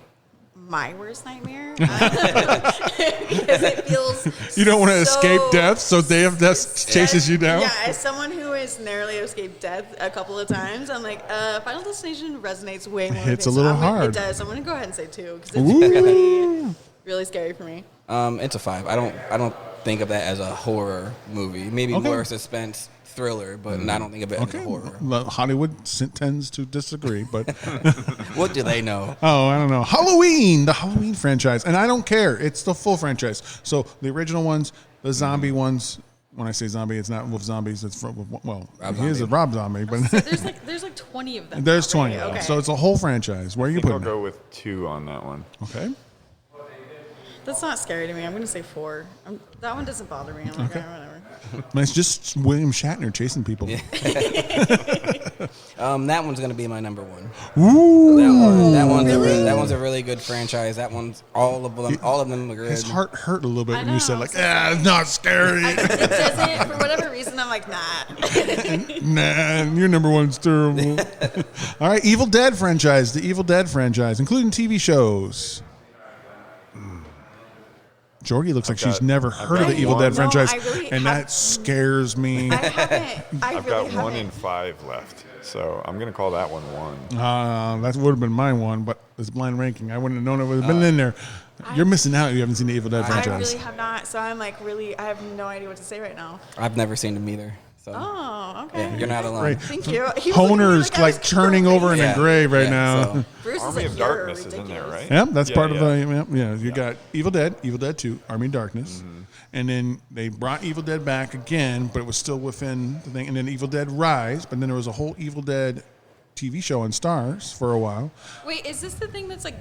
my worst nightmare because it feels You don't want to so escape death, so Day of Death chases you down? Yeah, as someone who has narrowly escaped death a couple of times, I'm like, Final Destination resonates way more. Hits with a me, little I'm gonna- hard. It does. I'm going to go ahead and say 2 because it's really scary for me. It's a 5. I don't think of that as a horror movie. Maybe Okay. more suspense thriller, but I don't think of it as a horror. Well, Hollywood tends to disagree, but What do they know? oh, I don't know. Halloween, the Halloween franchise, and I don't care. It's the full franchise. So the original ones, the zombie ones. When I say zombie, it's not with zombies. It's from he is a Rob Zombie, but There's like 20 of them. there's now, 20. right? Okay. So it's a whole franchise. Where are I you think I'll putting it? go with 2 on that one. Okay. That's not scary to me. I'm going to say 4. That one doesn't bother me. I'm like, Okay. whatever. It's just William Shatner chasing people. That one's gonna be my number 1. Ooh. That one's a really good franchise. That one's all of them are good. His heart hurt a little bit I when you know, said I'm like, so sorry. it's not scary. It doesn't, for whatever reason, I'm like, nah. Nah, your number 1's terrible. All right, Evil Dead franchise, the Evil Dead franchise, including TV shows. Jordy looks like she's never heard of the got Evil one. Dead No, franchise, I really and have- that scares me. I haven't. I've got 1 in 5 left, so I'm going to call that one 1. That would have been my one, but it's blind ranking. I wouldn't have known it would have been in there. You're missing out if you haven't seen the Evil Dead I franchise. really have not. So I'm like, I have no idea what to say right now. I've never seen them either. So Oh, okay. yeah, you're not alone. Right. Thank you. He was Honer's I was like turning over in Yeah. a grave right Yeah, now. so- Bruce Army is of like, Darkness you're is in there, ridiculous. right? Yeah, that's part of yeah. the. Yeah, you got Evil Dead 2, Army of Darkness, and then they brought Evil Dead back again, but it was still within the thing. And then Evil Dead Rise, but then there was a whole Evil Dead TV show on Stars for a while. Wait, is this the thing that's like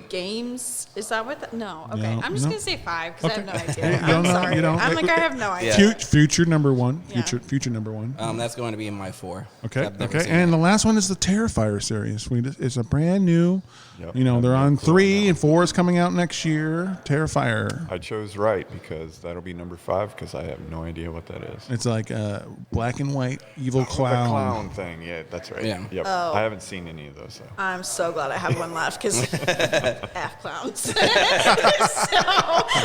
games? Is that what? No. Okay. No, I'm just no. gonna say 5 because Okay. I have no idea. You I'm don't know- sorry. you don't- I'm like, I have no idea. Yeah. Future number 1. Yeah. Future number 1. That's going to be in my 4. Okay. I've never Okay. seen And it. the last one is the Terrifier series. It's a brand new. Yep. They're I've on no clue on 3 that and 4 is coming out next year. Terrifier. I chose right because that'll be number 5 because I have no idea what that is. It's like a black and white evil The clown. clown thing, yeah, that's right. Yeah. Yep. Oh. I haven't seen any of those. So. I'm so glad I have one left because F clowns. So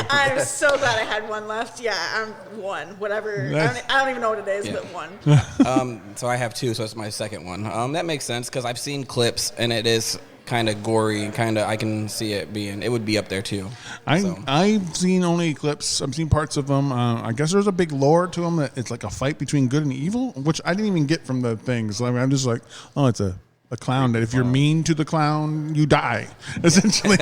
I'm so glad I had one left. Yeah, I'm 1. Whatever. I don't even know what it is, Yeah. but 1. So I have 2, so it's my second one. That makes sense because I've seen clips and it is kind of gory and kind of I can see it would be up there too. So. I've seen only clips. I've seen parts of them. I guess there's a big lore to them that it's like a fight between good and evil, which I didn't even get from the things. I mean, I'm just like, oh, it's a clown that if you're mean to the clown, you die, essentially.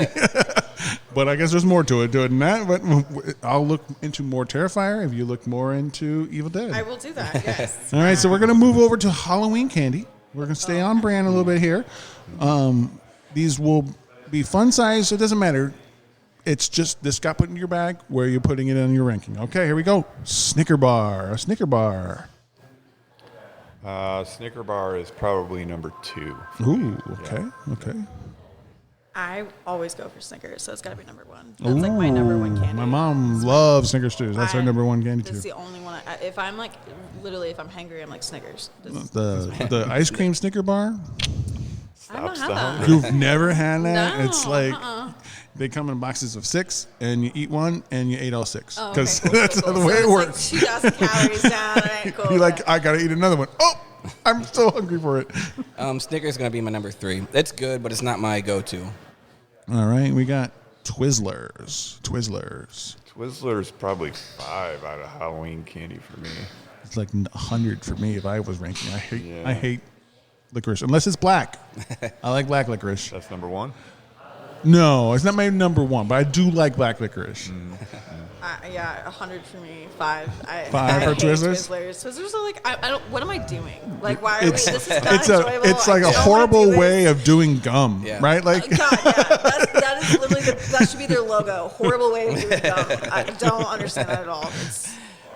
But I guess there's more to it than that. But I'll look into more Terrifier if you look more into Evil Dead. I will do that. Yes. All right, so we're going to move over to Halloween candy. We're going to stay on brand a little bit here. These will be fun size. It doesn't matter. It's just this got put in your bag. Where are you putting it in your ranking? Okay, here we go. Snicker bar. A Snicker bar. Snicker bar is probably number 2. Ooh, okay, okay. I always go for Snickers, so it's got to be number 1. That's like my number 1 candy. My mom loves Snickers too. That's her number 1 candy That's too. the only one. If I'm like, literally, if I'm hangry, I'm like Snickers. The ice cream Snicker bar. I don't have that. You've never had that? No, It's like they come in boxes of 6, and you eat one, and you ate all 6. Oh, Because okay, cool, that's cool, the cool. way So it it's works. Like 2,000 calories down. All right, cool. You're like, I gotta eat another one. Oh, I'm so hungry for it. Snickers is gonna be my number 3. It's good, but it's not my go-to. All right, we got Twizzlers. Twizzler's probably 5 out of Halloween candy for me. It's like 100 for me if I was ranking. I hate licorice unless it's black. I like black licorice. That's number 1? No, it's not my number 1, but I do like black licorice. Yeah, 100 for me. 5. 5 for hate Twizzlers? Twizzlers are like, I don't. What am I doing? Like, why are we? It's This is not enjoyable. it's like I a don't wanna horrible do this. way of doing gum, Yeah. right? Like God, yeah, that is literally that should be their logo. Horrible way of doing gum. I don't understand that at all.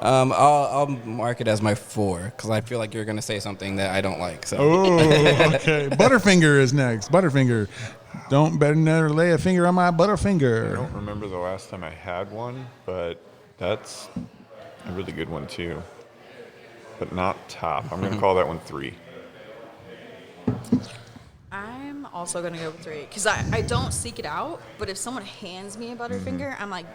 I'll mark it as my 4 because I feel like you're gonna say something that I don't like. So oh, okay. Butterfinger is next. Butterfinger. Don't better never lay a finger on my I Butterfinger. don't remember the last time I had one, but that's a really good one too. But not top. I'm going to call that one 3. I'm also gonna go with 3 because I don't seek it out. But if someone hands me a Butterfinger, I'm like,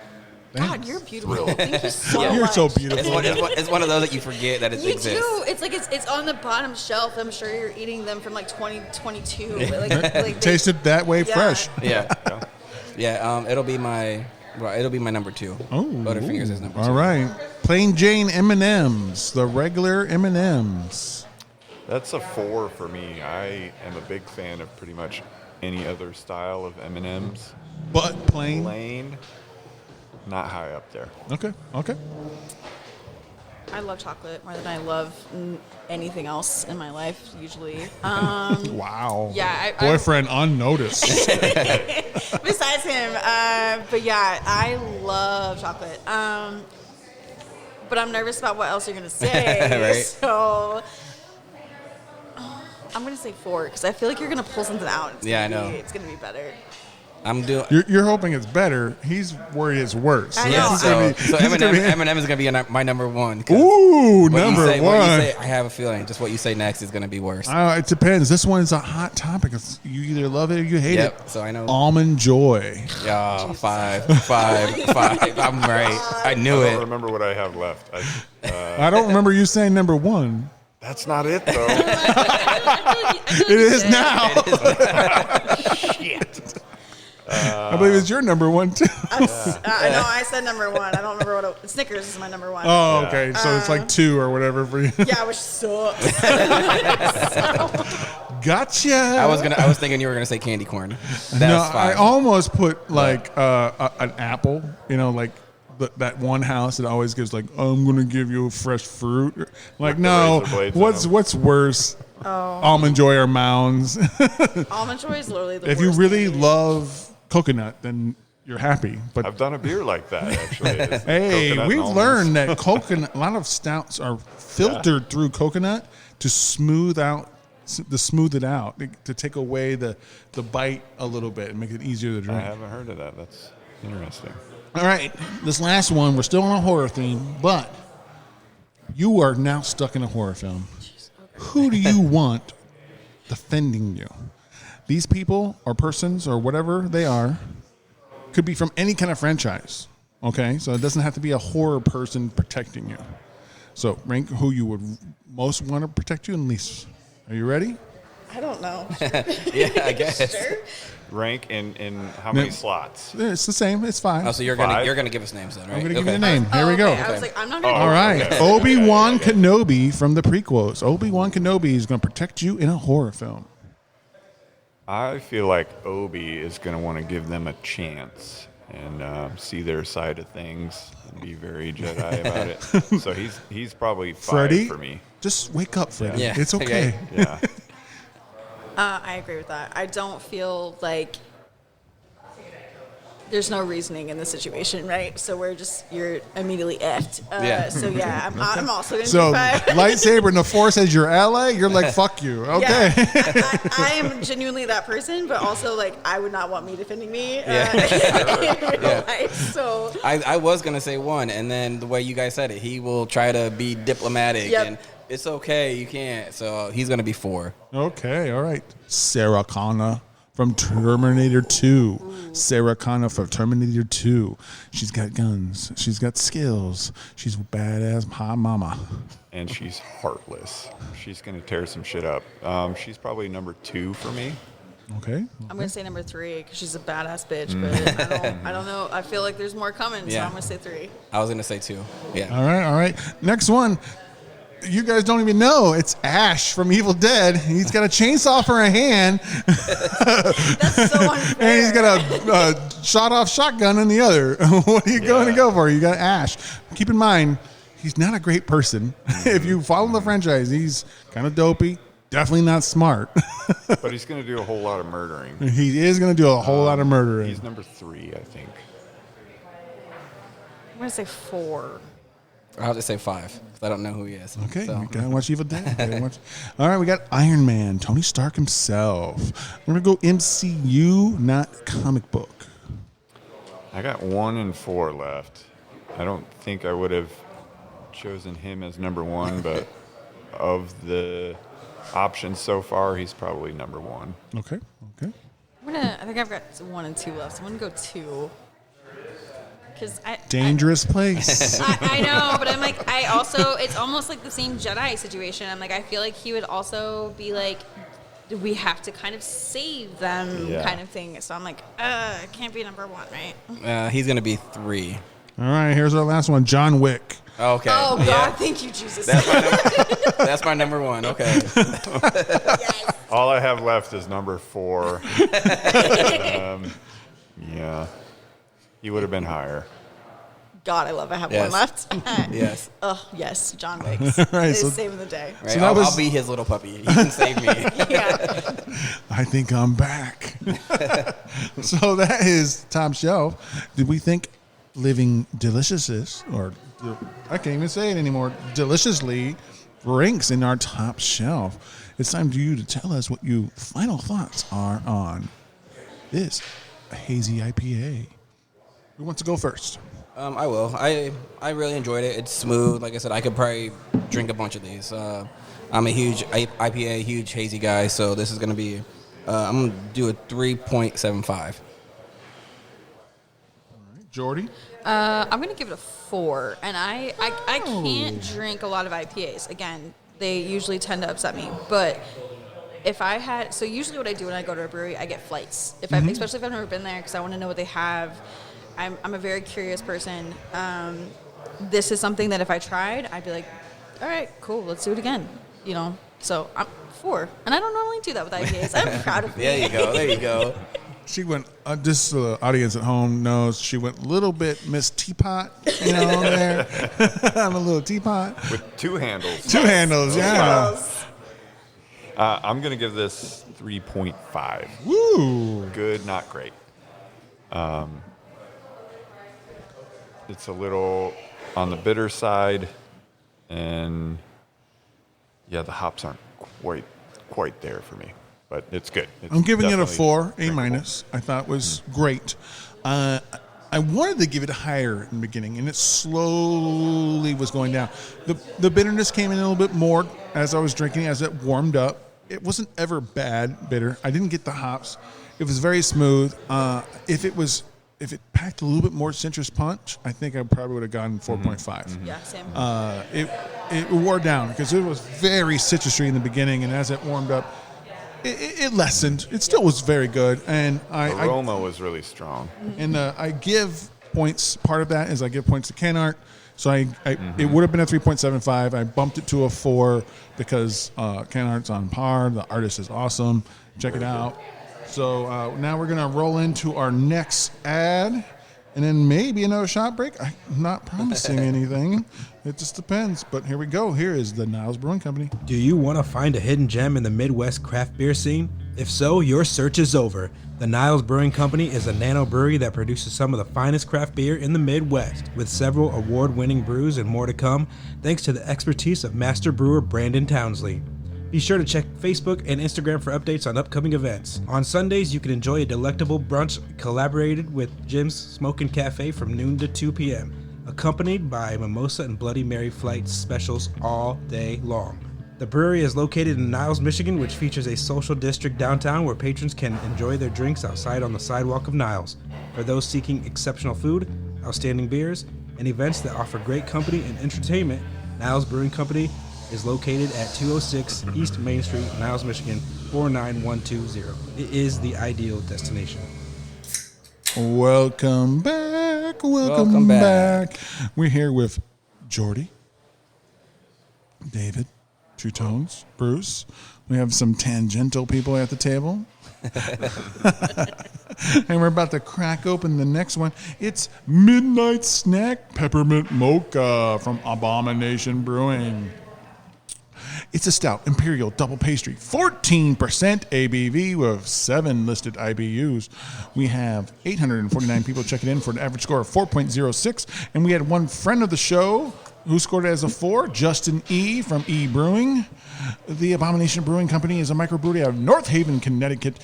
God, Thanks. you're beautiful. Thank you so You're much. so beautiful. it's one of those that you forget that it You exists. do. It's like it's on the bottom shelf. I'm sure you're eating them from like 2022. Like Tasted that way Yeah. fresh. Yeah. It'll be my number 2. Oh, Butterfingers is number 2. all right. Plain Jane M&Ms, the regular M&Ms. That's a 4 for me. I am a big fan of pretty much any other style of M&Ms. But plain. Plain, not high up there. Okay. I love chocolate more than I love anything else in my life. Usually. Wow. Yeah, Boyfriend unnoticed. Besides him, but yeah, I love chocolate. But I'm nervous about what else you're gonna say. Right. So I'm gonna say 4 because I feel like you're gonna pull something out. Yeah, I know. It's gonna be better. I'm doing. You're hoping it's better. He's worried it's worse. I Yeah, know. so Eminem is gonna be my number 1. Ooh, What number you 1. say, I have a feeling just what you say next is gonna be worse. It depends. This one is a hot topic. You either love it or you hate Yep, it. so I know. Almond Joy. Yeah, 5. I'm right. I knew I don't it. remember what I have left. I don't remember you saying number 1. That's not it, though. It is now. Shit. I believe it's your number 1 too. I know I said number 1. I don't remember what Snickers is my number 1. Oh, okay. So it's like 2 or whatever for you. Yeah, which sucks. Gotcha. I was thinking you were gonna say candy corn. That's No, 5. I almost put like an apple. You know, like that one house that always gives like, I'm gonna give you fresh fruit. Like, no, razor blades on what's worse? Almond Joy or Mounds. Almond Joy is literally the If you worst really candy. love coconut, then you're happy. But I've done a beer like that, actually. It's hey, coconut we've and almonds. learned that coconut. A lot of stouts are filtered through coconut to smooth it out, to take away the bite a little bit and make it easier to I drink. haven't heard of that. That's interesting. All right, this last one, we're still on a horror theme, but you are now stuck in a horror film. Who do you want defending you? These people or persons or whatever they are could be from any kind of franchise, okay? So it doesn't have to be a horror person protecting you. So rank who you would most want to protect you and least. Are you ready? I don't know. Yeah, I guess. Sure. Rank in how many No. slots? It's the same. It's fine. Oh, so you're 5? gonna give us names then, right? I'm going to give you Okay. the name. Here we go. Okay. I was like, I'm not gonna. All right. Okay. Obi-Wan Kenobi from the prequels. Obi-Wan Kenobi is going to protect you in a horror film. I feel like Obi is going to want to give them a chance and see their side of things and be very Jedi about it. So he's probably 5 Freddie, for me. just wake up, Freddie. Yeah. It's okay. Okay. Yeah. I agree with that. I don't feel like there's no reasoning in the situation, right? So you're immediately effed. So yeah, I'm also going to So do 5. lightsaber and the Force as your ally, you're like, fuck you. Okay. Yeah, I am genuinely that person, but also like I would not want me defending me in real life. So I was gonna say 1, and then the way you guys said it, he will try to be diplomatic, and it's okay, you can't. So he's gonna be 4. Okay, all right. Sarah Connor from Terminator 2. Sarah Connor from Terminator 2. She's got guns. She's got skills. She's a badass hot mama. And she's heartless. She's going to tear some shit up. She's probably number 2 for me. Okay. I'm going to say number 3 because she's a badass bitch, but I don't know. I feel like there's more coming, so I'm going to say 3. I was gonna say 2. Yeah. All right. Next one. You guys don't even know. It's Ash from Evil Dead. He's got a chainsaw for a hand. That's so unfair. And he's got a shot-off shotgun in the other. What are you going to go for? You got Ash. Keep in mind, he's not a great person. If you follow the franchise, he's kind of dopey. Definitely not smart. But he's going to do a whole lot of murdering. He is going to do a whole lot of murdering. He's number 3, I think. I'm going to say 4. I'll just say 5 because I don't know who he is. Okay, so. you gotta watch Evil Dead. All right, we got Iron Man, Tony Stark himself. We're gonna go MCU, not comic book. I got 1 and 4 left. I don't think I would have chosen him as number 1, but of the options so far, he's probably number 1. Okay. I think I've got 1 and 2 left. So I'm gonna go 2. Because Dangerous place. I know, but I'm like, it's almost like the same Jedi situation. I'm like, I feel like he would also be like, we have to kind of save them kind of thing. So I'm like, it can't be number 1, right? He's gonna be 3. All right, here's our last one, John Wick. Okay. Oh, God, thank you, Jesus. That's my number 1. Okay. Yes. All I have left is number 4. Yeah. He would have been higher. God, I love I have Yes. 1 left. Yes. Oh, yes, John Wicks. Right, He's so- saving the day. Right. So I'll be his little puppy. He can save me. Yeah. I think I'm back. So that is top shelf. Did we think Living Deliciousness, or I can't even say it anymore, Deliciously ranks in our top shelf? It's time for you to tell us what your final thoughts are on this hazy IPA. Who wants to go first? I will. I really enjoyed it. It's smooth. Like I said, I could probably drink a bunch of these. I'm a huge IPA, huge hazy guy, so this is going to be, I'm going to do a 3.75. Jordy? I'm going to give it a 4. And I can't drink a lot of IPAs. Again, they usually tend to upset me. But if I had, so usually what I do when I go to a brewery, I get flights. Especially if I've never been there, because I want to know what they have. I'm a very curious person. This is something that if I tried, I'd be like, all right, cool, let's do it again. You know, so I'm 4. And I don't normally do that with IPAs. I'm proud of me. There you go. She went, just so the audience at home knows, she went a little bit Miss Teapot, there. I'm a little teapot. With 2 handles. 2 handles, yeah. I'm going to give this 3.5. Woo! Good, not great. It's a little on the bitter side, and the hops aren't quite there for me, but it's good. It's I'm giving it a definitely 4, A-. drinkable. I thought it was great. I wanted to give it higher in the beginning, and it slowly was going down. The bitterness came in a little bit more as I was drinking, as it warmed up. It wasn't ever bad bitter. I didn't get the hops. It was very smooth. If it packed a little bit more citrus punch, I think I probably would have gotten 4.5. Yeah, same. It wore down because it was very citrusy in the beginning, and as it warmed up, it lessened. It still was very good, and Aroma was really strong. And I give points. Part of that is I give points to can art. So it would have been a 3.75. I bumped it to a 4 because can art's on par. The artist is awesome. Check it out. So now we're gonna roll into our next ad, and then maybe another shot break. I'm not promising anything. It just depends. But here we go. Here is the Niles Brewing Company. Do you want to find a hidden gem in the Midwest craft beer scene? If so, your search is over. The Niles Brewing Company is a nano brewery that produces some of the finest craft beer in the Midwest, with several award-winning brews and more to come, thanks to the expertise of master brewer Brandon Townsley. Be sure to check Facebook and Instagram for updates on upcoming events. On Sundays, you can enjoy a delectable brunch collaborated with Jim's Smokin' Cafe from noon to 2 p.m., accompanied by mimosa and Bloody Mary flight specials all day long. The brewery is located in Niles, Michigan, which features a social district downtown where patrons can enjoy their drinks outside on the sidewalk of Niles. For those seeking exceptional food, outstanding beers, and events that offer great company and entertainment, Niles Brewing Company is located at 206 East Main Street, Niles, Michigan, 49120. It is the ideal destination. Welcome back. Welcome back. We're here with Jordy, David, Two Tones, Bruce. We have some tangential people at the table. And we're about to crack open the next one. It's Midnight Snack Peppermint Mocha from Abomination Brewing. It's a stout imperial double pastry, 14% ABV with 7 listed IBUs. We have 849 people checking in for an average score of 4.06. And we had one friend of the show who scored it as a 4, Justin E. from E Brewing. The Abomination Brewing Company is a microbrewery out of North Haven, Connecticut.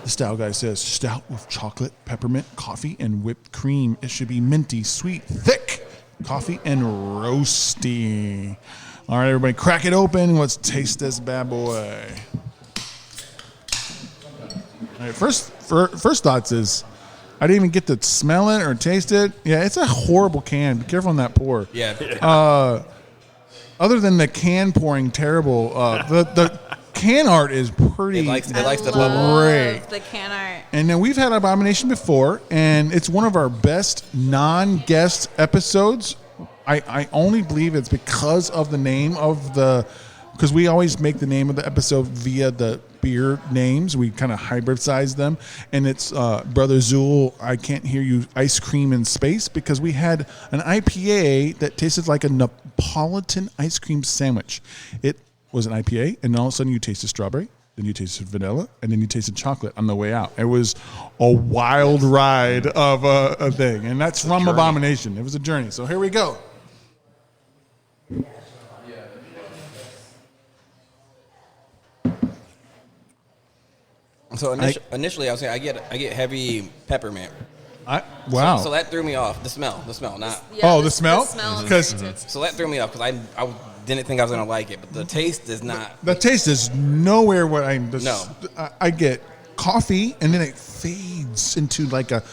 The style guy says, stout with chocolate, peppermint, coffee, and whipped cream. It should be minty, sweet, thick, coffee, and roasty. All right, everybody, crack it open. Let's taste this bad boy. All right, first thoughts is, I didn't even get to smell it or taste it. Yeah, it's a horrible can. Be careful on that pour. Yeah. Other than the can pouring terrible, the can art is pretty. It likes the bubble. Great. The can art. And then we've had Abomination before, and it's one of our best non-guest episodes. I only believe it's because of the name of because we always make the name of the episode via the beer names. We kind of hybrid-size them. And it's Brother Zool, I Can't Hear You, Ice Cream in Space, because we had an IPA that tasted like a Neapolitan ice cream sandwich. It was an IPA, and all of a sudden you tasted strawberry, then you tasted vanilla, and then you tasted chocolate on the way out. It was a wild ride of a thing. And that's from Abomination. It was a journey. So here we go. So initially, I was saying I get heavy peppermint. Wow. So that threw me off. The smell, not. Yeah, the smell? Because So that threw me off because I didn't think I was gonna like it, but the taste is not. The taste is nowhere what No. I get coffee, and then it fades into like a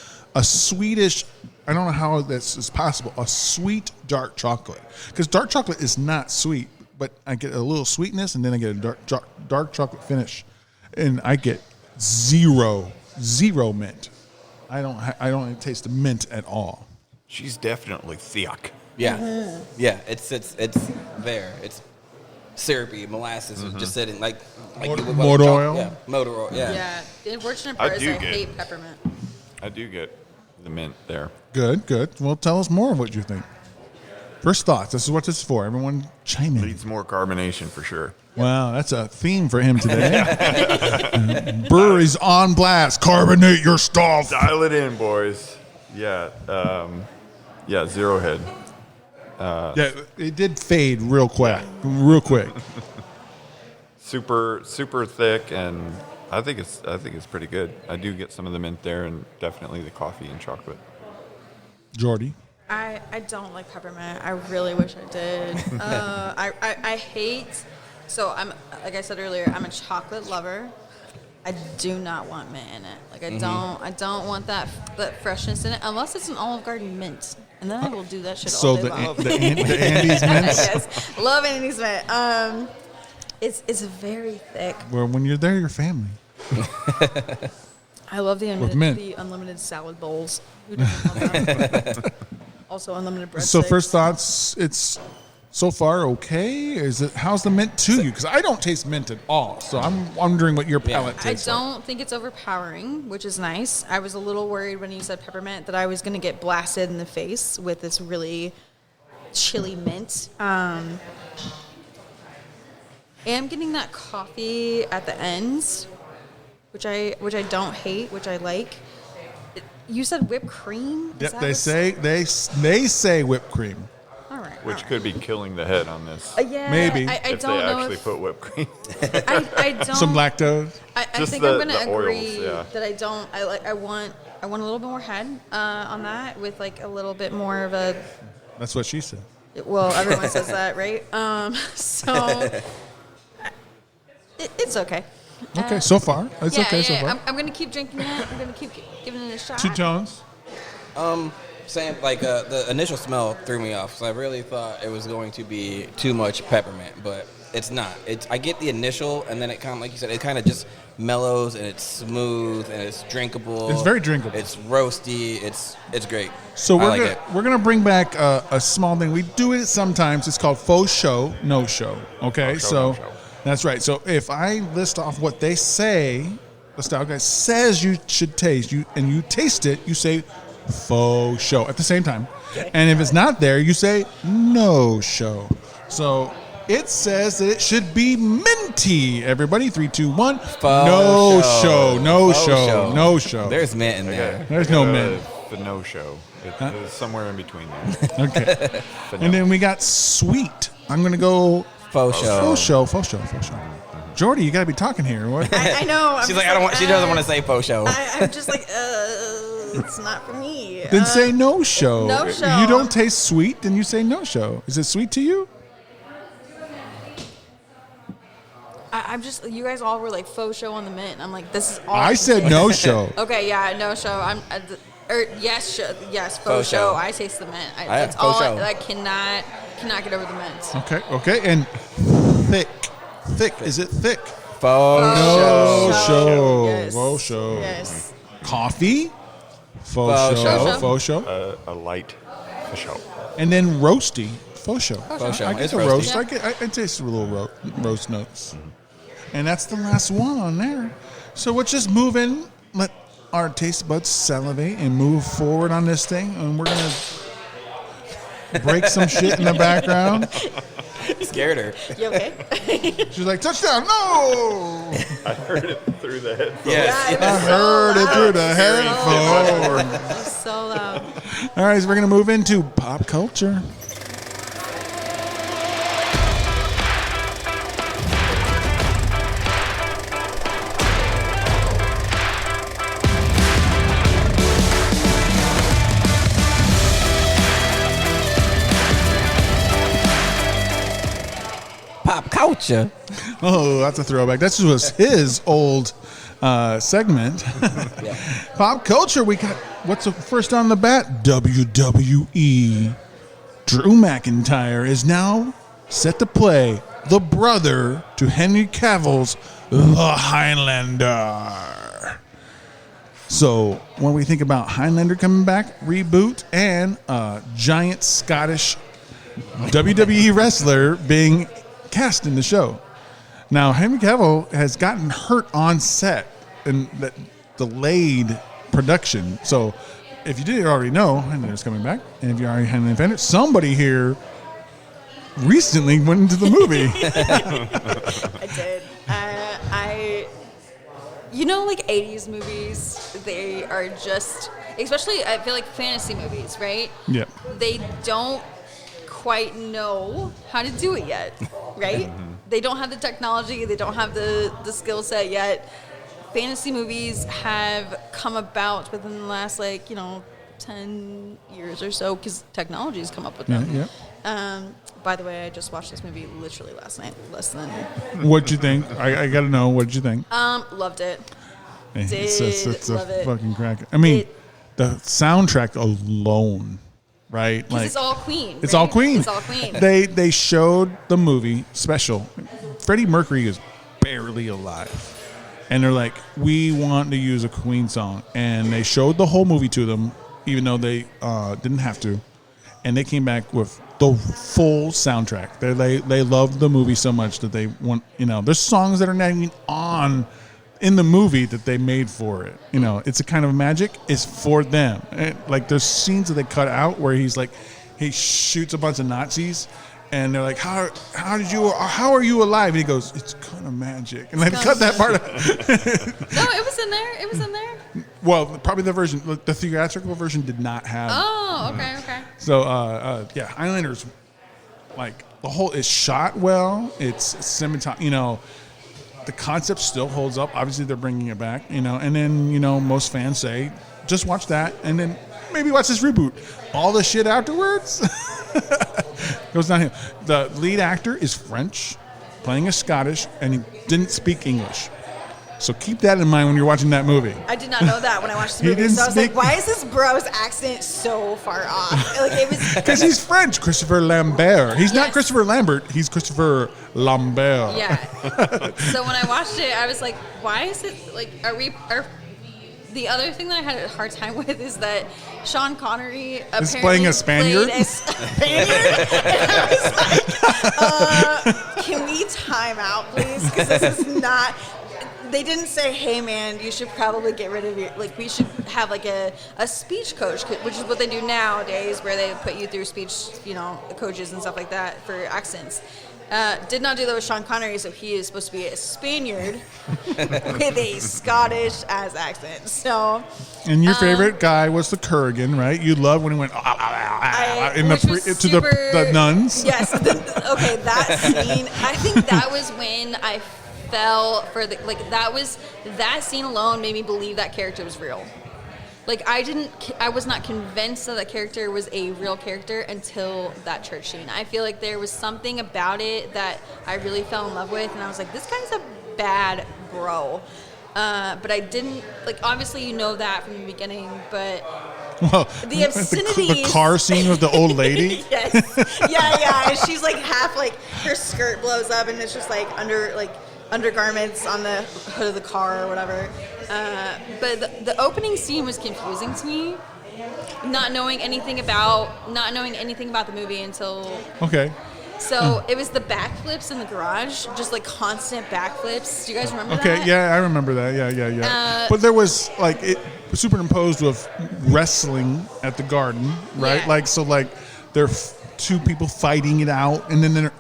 sweetish. I don't know how this is possible. A sweet dark chocolate, because dark chocolate is not sweet, but I get a little sweetness, and then I get a dark chocolate finish, and I get zero mint. I don't taste the mint at all. She's definitely thick. Yeah, yeah. It's there. It's syrupy molasses just sitting like motor oil. Yeah, motor oil. Yeah. yeah, the unfortunate part is I hate peppermint. I do get the mint there. Good. Well, tell us more of what you think. First thoughts. This is what this is for. Everyone chime in. Needs more carbonation for sure. Wow, that's a theme for him today. Breweries on blast. Carbonate your stuff. Dial it in, boys. Yeah. Zero head. Yeah, it did fade real quick. Super thick, and I think it's pretty good. I do get some of the mint there, and definitely the coffee and chocolate. Jordy. I don't like peppermint. I really wish I did. I hate. So I'm like I said earlier, I'm a chocolate lover. I do not want mint in it. Like I don't want that freshness in it unless it's an Olive Garden mint, and then I will do that shit all day long. So the Andes mints. Yes, love Andes mint. It's very thick. Well, when you're there, you're family. I love the unlimited salad bowls. Who doesn't love that? Also unlimited breadsticks. So first thoughts, it's so far okay. How's the mint to you? Because I don't taste mint at all. So I'm wondering what your palate tastes like. I don't think it's overpowering, which is nice. I was a little worried when you said peppermint that I was going to get blasted in the face with this really chili mint. I am getting that coffee at the ends. which I don't hate, which I like. You said whipped cream? Is Yep, that they say whipped cream. All right. Which could be killing the head on this. Yeah, Maybe. I if don't they know actually if put whipped cream. I don't. Some lactose. I Just think I'm the gonna agree oils, yeah. that I don't. I want a little bit more head on that with like a little bit more of a. That's what she said. Well, everyone says that, right? So it's okay. Okay, so far. It's okay so far. I'm gonna keep drinking it. I'm gonna keep giving it a shot. Two tones. Same, like the initial smell threw me off, so I really thought it was going to be too much peppermint, but it's not. I get the initial, and then it kind of, like you said, it kind of just mellows, and it's smooth, and it's drinkable. It's very drinkable. It's roasty. It's great. So I we're gonna bring back a small thing. We do it sometimes. It's called faux show, no show. Okay, Faux show, so no show. that's right. So if I list off what they say, the style guy says you should taste, and you taste it, you say faux show at the same time. And if it's not there, you say no show. So it says that it should be minty. Everybody, 3, 2, 1. No show. No Faux show. show. No show. There's mint in there. There's no mint. The no show. It's somewhere in between there. Okay. And then we got sweet. I'm going to go Faux show. Faux show. Jordy, you got to be talking here. What? I know. She's like, I don't want. She doesn't want to say faux show. I'm just like, it's not for me. Then say no show. No show. You don't taste sweet, then you say no show. Is it sweet to you? I'm just. You guys all were like faux show on the mint. I'm like, this is all. I can said taste. no show. Okay, yeah, no show. Yes, faux Faux show. show. I taste the mint. I That's faux all. show. I cannot get over the mint. Okay. And thick. Is it thick? Faux No show. show. Yes. Faux show. Yes. Coffee? Faux show. Faux show. A light for show. And then roasty. Faux show. Faux show. I get It's the roasty. roast. I taste a little roast notes. And that's the last one on there. So let's just move in. Let our taste buds salivate and move forward on this thing. And we're going to break some shit in the background. Scared her. You okay? She's like, touchdown, no! I heard it through the headphones. Yes. I heard it through the headphones. It's so loud. All right, so we're going to move into pop culture. Pop culture. Oh, that's a throwback. That was his old segment. Pop culture, we got, what's the first on the bat? WWE. Drew McIntyre is now set to play the brother to Henry Cavill's The Highlander. So when we think about Highlander coming back, reboot, and giant Scottish WWE wrestler being cast in the show. Now, Henry Cavill has gotten hurt on set and that delayed production. So if you didn't already know, Highlander's coming back. And if you already had an offender, somebody here recently went into the movie. I did. Like 80s movies, they are just, especially I feel like fantasy movies, right? Yep. They don't quite know how to do it yet, right? They don't have the technology, they don't have the skill set yet. Fantasy movies have come about within the last 10 years or so because technology has come up with them. Yeah. By the way, I just watched this movie literally last night. What'd you think? I got to know. What'd you think? Loved it. It's love a it. fucking cracker. I mean, the soundtrack alone, right? Because it's all Queen. It's right? all Queen. It's all Queen. They showed the movie special. Freddie Mercury is barely alive. And they're like, we want to use a Queen song. And they showed the whole movie to them, even though they didn't have to. And they came back with the full soundtrack. They loved the movie so much that they want, there's songs that are not even on in the movie that they made for it. It's a kind of magic. It's for them. There's scenes that they cut out where he shoots a bunch of Nazis And they're like, how are you alive? And he goes, it's kind of magic. And then cut that part out. No, it was in there. It was in there. Well, probably the theatrical version did not have. Oh, okay. So, yeah, Highlander's, like, the whole is shot well. It's cinematography, the concept still holds up. Obviously, they're bringing it back, and then, most fans say, just watch that, and then maybe watch this reboot. All the shit afterwards goes downhill. The lead actor is French, playing a Scottish, and he didn't speak English. So keep that in mind when you're watching that movie. I did not know that when I watched the movie. So I was like, why is this bro's accent so far off? Like, it was because he's French, Christopher Lambert. He's not Christopher Lambert. He's Christopher Lambert. Yeah. So when I watched it, I was like, why is it like? The other thing that I had a hard time with is that Sean Connery is playing a Spaniard. And I was like, can we time out, please? Because this is not. They didn't say, hey, man, you should probably get rid of your, like, we should have, like, a speech coach, which is what they do nowadays, where they put you through speech, coaches and stuff like that for accents. Did not do that with Sean Connery, so he is supposed to be a Spaniard with a Scottish-ass accent. So, and your favorite guy was the Kurgan, right? You loved when he went to the nuns. Yes. That scene, I think that was when I fell for that scene alone made me believe that character was real. Like, I was not convinced that character was a real character until that church scene. I feel like there was something about it that I really fell in love with, and I was like, this guy's a bad bro. But I didn't, like, obviously you know that from the beginning, but the obscenity. The car scene with the old lady? Yes. Yeah. And she's, like, half, like, her skirt blows up, and it's just, like, undergarments on the hood of the car or whatever. But the opening scene was confusing to me, not knowing anything about the movie until. Okay. So it was the backflips in the garage, just like constant backflips. Do you guys remember that? Okay, yeah, I remember that. Yeah. But there was like it superimposed with wrestling at the garden, right? Yeah. There are two people fighting it out, and then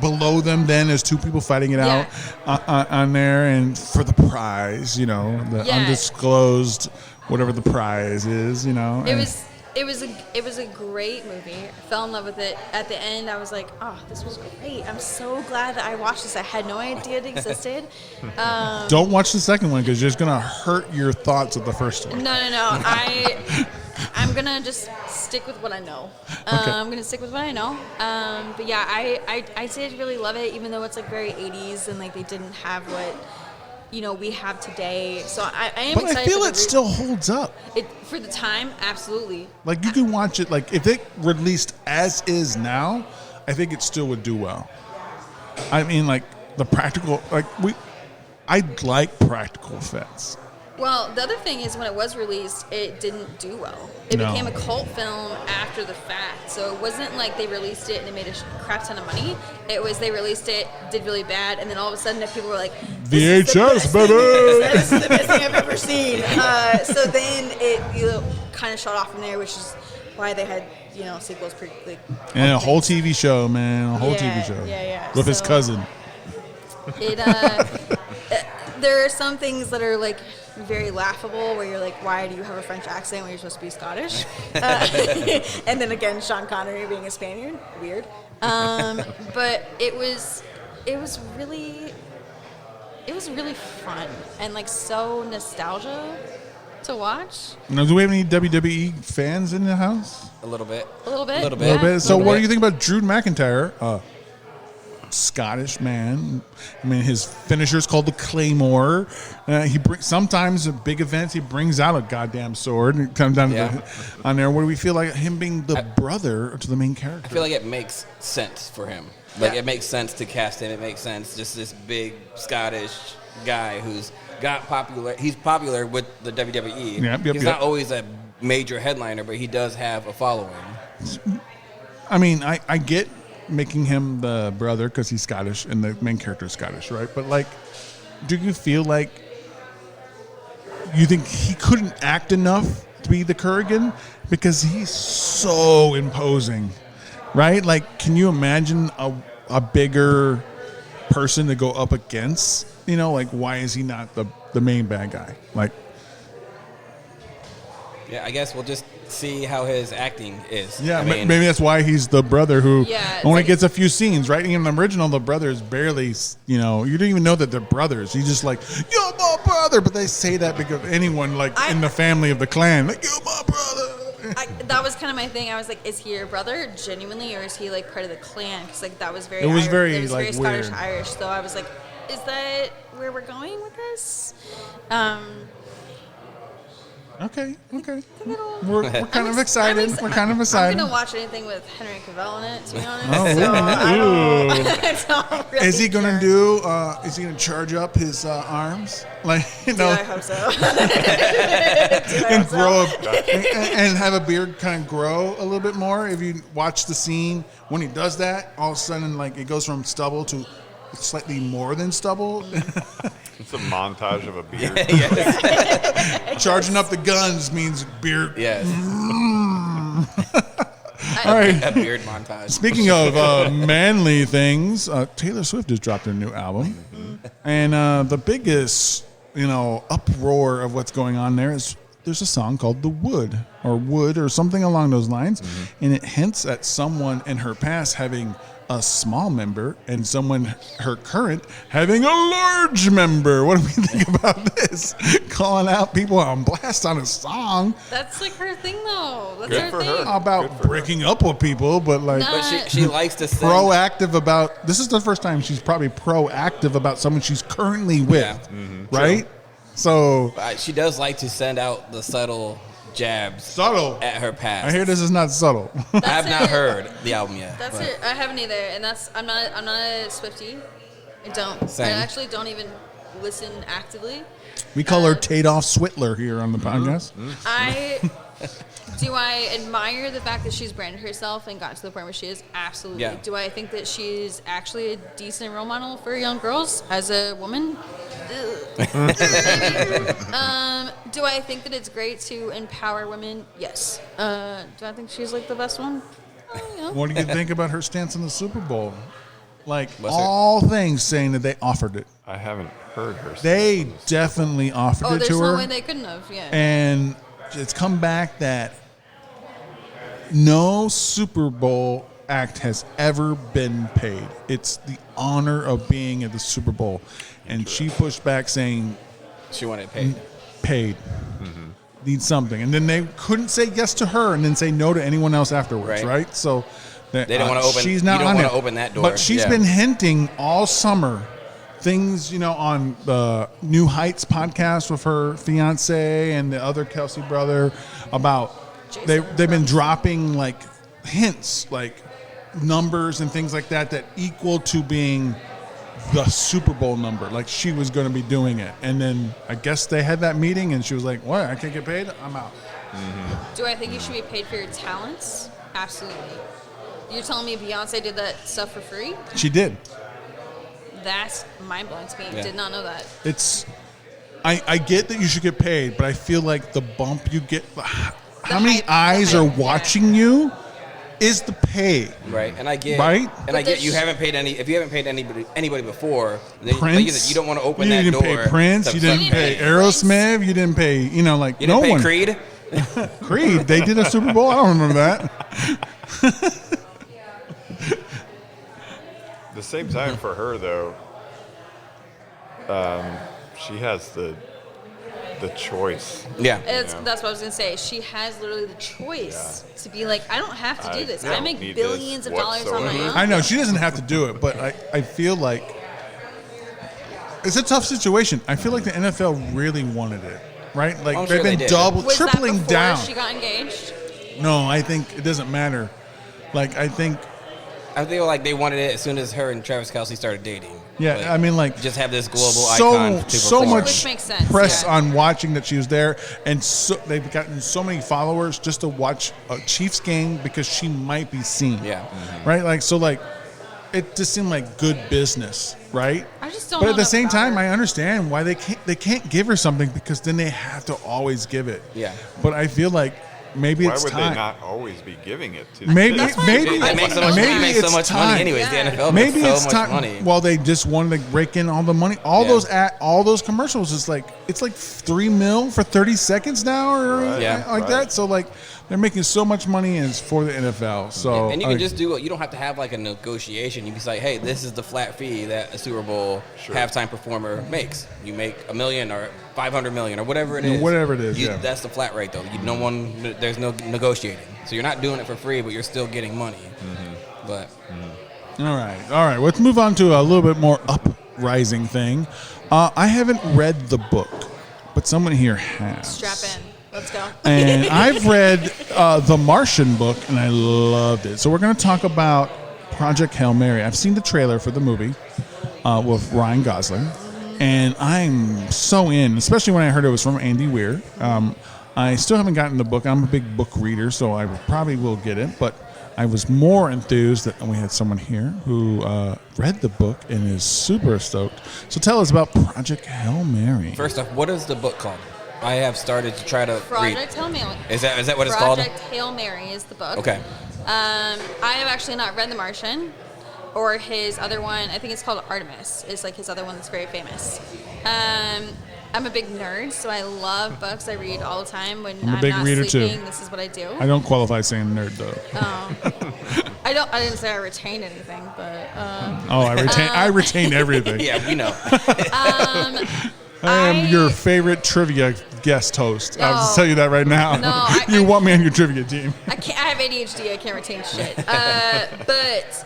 below them, then there's two people fighting it out on there, and for the prize, the undisclosed whatever the prize is, It was a great movie. I fell in love with it. At the end, I was like, oh, this was great. I'm so glad that I watched this. I had no idea it existed. Don't watch the second one because it's going to hurt your thoughts of the first one. No. I'm going to just stick with what I know. Okay. I'm going to stick with what I know. But yeah, I did really love it, even though it's like very 80s and like they didn't have what we have today. So I am but excited. But I feel it still holds up. For the time, absolutely. Like you can watch it. Like if it released as is now, I think it still would do well. I mean, like the practical. I like practical effects. Well, the other thing is when it was released, it didn't do well. It became a cult film after the fact. So it wasn't like they released it and it made a crap ton of money. It was they released it, did really bad, and then all of a sudden people were like, VHS, baby! This is the best thing I've ever seen. So then it kind of shot off from there, which is why they had sequels pretty quick. And a whole TV show, man. A whole TV show. Yeah. With his cousin. There are some things that are like very laughable where you're like, why do you have a French accent when you're supposed to be Scottish? And then again, Sean Connery being a Spaniard, weird. But it was really fun and like so nostalgia to watch. Now, do we have any WWE fans in the house? A little bit. So what do you think about Drew McIntyre? Scottish man. I mean, his finisher is called the Claymore. He sometimes at big events he brings out a goddamn sword and it comes down on there. What do we feel like him being the brother to the main character? I feel like it makes sense for him. Like it makes sense to cast him. It makes sense. Just this big Scottish guy who's got popular. He's popular with the WWE. He's not always a major headliner, but he does have a following. I mean, I get making him the brother because he's Scottish and the main character is Scottish, right? But like, do you feel like you think he couldn't act enough to be the Kurgan because he's so imposing? right? Like, can you imagine a bigger person to go up against? You know, like, why is he not the main bad guy? Like, Yeah, I guess we'll just see how his acting is. yeah, I mean, maybe that's why he's the brother who Yeah, it's only like- gets a few scenes, right? In the original, the brother is barely, you know, you don't even know that they're brothers. He's just like, you're my brother. But they say that because anyone, like, in the family of the clan, like, you're my brother. That was kind of my thing. I was like, is he your brother genuinely, or is he like part of the clan? Because like that was very It was Irish, very, it was like, very Scottish weird. Irish. So I was like, is that where we're going with this? Okay. Little- We're kind of excited. I'm We're kind of excited. I'm gonna watch anything with Henry Cavill in it, to be honest. Oh, so I ooh. don't really Is he gonna care. do? Is he gonna charge up his arms, like, you Dude, know, I hope so. and grow up and have a beard kind of grow a little bit more? If you watch the scene when he does that, all of a sudden, like, it goes from stubble to slightly more than stubble. It's a montage of a beard. yes. Charging up the guns means beard. Yes. All right. A beard montage. Speaking of manly things, Taylor Swift has dropped her new album, and the biggest, uproar of what's going on there is there's a song called "The Wood" or something along those lines, and it hints at someone in her past having a small member and someone, her current, having a large member. What do we think about this? Calling out people on blast on a song That's like her thing, though. That's Good her for thing. her. about breaking up with people, but like No. But she likes to sing. proactive about. This is the first time she's probably proactive about someone she's currently with, Yeah. right? So She does like to send out the subtle jabs subtle. at her past. I hear this is not subtle. I have not it. heard the album yet. That's but it. I haven't either, and I'm not a Swiftie. I don't. Same. I actually don't even listen actively. We call her Tadoff Switler here on the podcast. Do I admire the fact that she's branded herself and got to the point where she is? Absolutely. Yeah. Do I think that she's actually a decent role model for young girls as a woman? Maybe. Do I think that it's great to empower women? Yes. Do I think she's like the best one? What do you think about her stance in the Super Bowl? Like What's her- all things saying that they offered it. I haven't heard her. They definitely offered Oh, it there's to no her. way they couldn't have. Yeah. And it's come back that no Super Bowl act has ever been paid. It's the honor of being at the Super Bowl. And she pushed back saying, she wanted paid. paid. Need something. And then they couldn't say yes to her and then say no to anyone else afterwards, Right. right? So that, They don't wanna open- she's not you don't on wanna it. open that door. But she's Yeah. been hinting all summer things, on the New Heights podcast with her fiance and the other Kelsey brother about they've been dropping like hints, like numbers and things like that equal to being the Super Bowl number. Like she was going to be doing it. And then I guess they had that meeting and she was like, what? I can't get paid? I'm out. Do I think you should be paid for your talents? Absolutely. You're telling me Beyonce did that stuff for free? She did. That's mind-blowing to me. Yeah. Did not know that. It's I get that you should get paid, but I feel like the bump you get, how many hype- eyes the are hype, yeah. watching you is the pay. Right, and I get, Right? and But I get this- you haven't paid any. If you haven't paid anybody before, then Prince, you don't want to open you that didn't door. pay Prince, to you didn't didn't pay pay Aerosmith, you didn't pay, You no didn't pay one. Creed. Creed, they did a Super Bowl. I don't remember that. The same time for her though, she has the choice. Yeah, That's what I was going to say. She has literally the choice to be like, I don't have to do this. I don't make need billions this of dollars on my whatsoever. own. I know she doesn't have to do it, but I feel like it's a tough situation. I feel like the NFL really wanted it, right? Like I'm they've sure they been did. Was tripling that before down. she got engaged? No, I think it doesn't matter. Like I think, I feel like they wanted it as soon as her and Travis Kelce started dating. yeah. Like, I mean, like just have this global icon. To so perform. much Which makes sense, press yeah. on watching that she was there, and so they've gotten so many followers just to watch a Chiefs game because she might be seen. Yeah. Right. Like so. Like it just seemed like good business, right? I just don't But know at the enough same about time, her. I understand why they can't give her something because then they have to always give it. Yeah. But I feel like maybe Why it's would time. they not always be giving it to Maybe them? maybe They make so much, maybe they make so it's much time. money anyways. Yeah. The NFL Maybe makes it's so time. much money. Well, they just wanted to rake in all the money. All Yeah. those commercials is like it's like $3 million for 30 seconds now, or Right. Yeah. like that. So like they're making so much money, and it's for the NFL. So And you can just do it. You don't have to have like a negotiation. You can be like, hey, this is the flat fee that a Super Bowl halftime performer makes. You make $1 million or $500 million or whatever it is. Whatever it is, yeah. That's the flat rate though. There's no negotiating. So you're not doing it for free, but you're still getting money. But all right. Let's move on to a little bit more uprising thing. I haven't read the book, but someone here has. Strap in. Let's go. And I've read the Martian book, and I loved it. So we're going to talk about Project Hail Mary. I've seen the trailer for the movie with Ryan Gosling, and I'm so in, especially when I heard it was from Andy Weir. I still haven't gotten the book. I'm a big book reader, so I probably will get it, but I was more enthused that we had someone here who read the book and is super stoked. So tell us about Project Hail Mary. first off, what is the book called? I have started to try to Project Hail Mary. read. Is that what it's called? Project Hail Mary is the book. Okay. I have actually not read The Martian or his other one. I think it's called Artemis. It's like his other one that's very famous. I'm a big nerd, so I love books. I read all the time. When I'm a I'm big not reader, too. sleeping, this is what I do. I don't qualify saying nerd, though. I didn't say I retained anything, but I retain everything. Yeah, we know. I am your favorite trivia guest host. I'll just tell you that right now. No, you want me on your trivia team. I have ADHD. I can't retain shit. But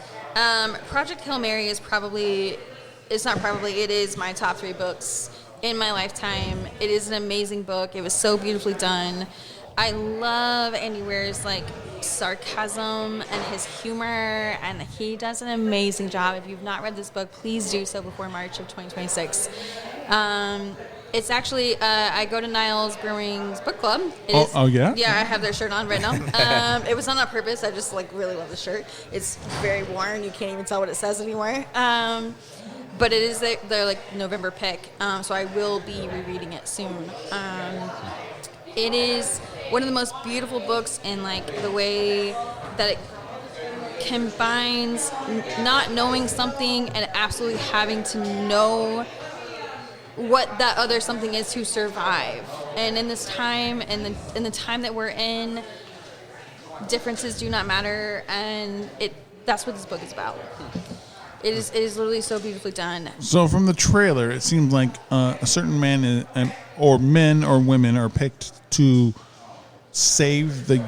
Project Hail Mary is it is my top 3 books in my lifetime. It is an amazing book. It was so beautifully done. I love Andy Weir's like sarcasm and his humor, and he does an amazing job. If you've not read this book, please do so before March of 2026. It's actually I go to Niles Brewing's book club. Oh, yeah? Yeah, I have their shirt on right now. It was not on purpose. I just like really love the shirt. It's very worn. You can't even tell what it says anymore. But it is their like November pick, so I will be rereading it soon. It is one of the most beautiful books in like the way that it combines not knowing something and absolutely having to know what that other something is to survive. And in this time, in the time that we're in, differences do not matter, and that's what this book is about. It is literally so beautifully done. So from the trailer, it seems like a certain man or men or women are picked to save the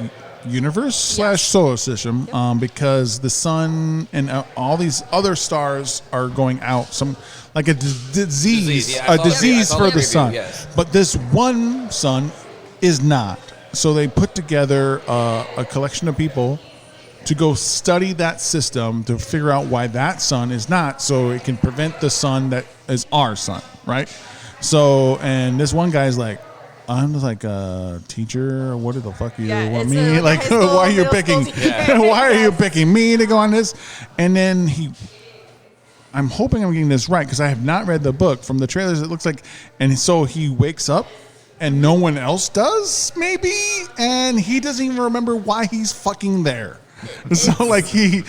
universe / solar system because the sun and all these other stars are going out. Some like a disease for the sun. Yes. But this one sun is not. So they put together a collection of people to go study that system to figure out why that sun is not, so it can prevent the sun that is our sun, right? So, and this one guy's like, I'm just like a teacher. What the fuck you want me? Like, why are you picking? Why are you picking me to go on this? And then I'm hoping I'm getting this right because I have not read the book. From the trailers, it looks like, and so he wakes up and no one else does, maybe, and he doesn't even remember why he's fucking there. So like watching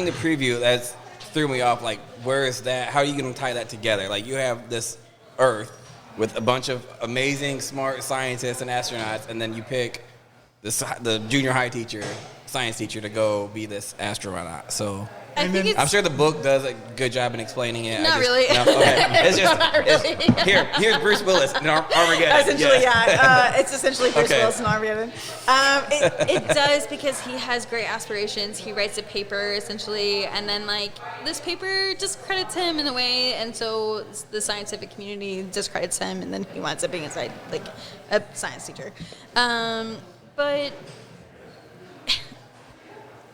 the preview, that threw me off. Like, where is that? How are you going to tie that together? Like, you have this Earth with a bunch of amazing, smart scientists and astronauts, and then you pick the junior high science teacher to go be this astronaut. So I'm sure the book does a good job in explaining it. Not really. No, okay. It's just Not really. Here's Bruce Willis in Armageddon. Essentially, it's essentially Bruce Willis in Armageddon. It does because he has great aspirations. He writes a paper essentially, and then like this paper discredits him in a way, and so the scientific community discredits him, and then he winds up being a science teacher.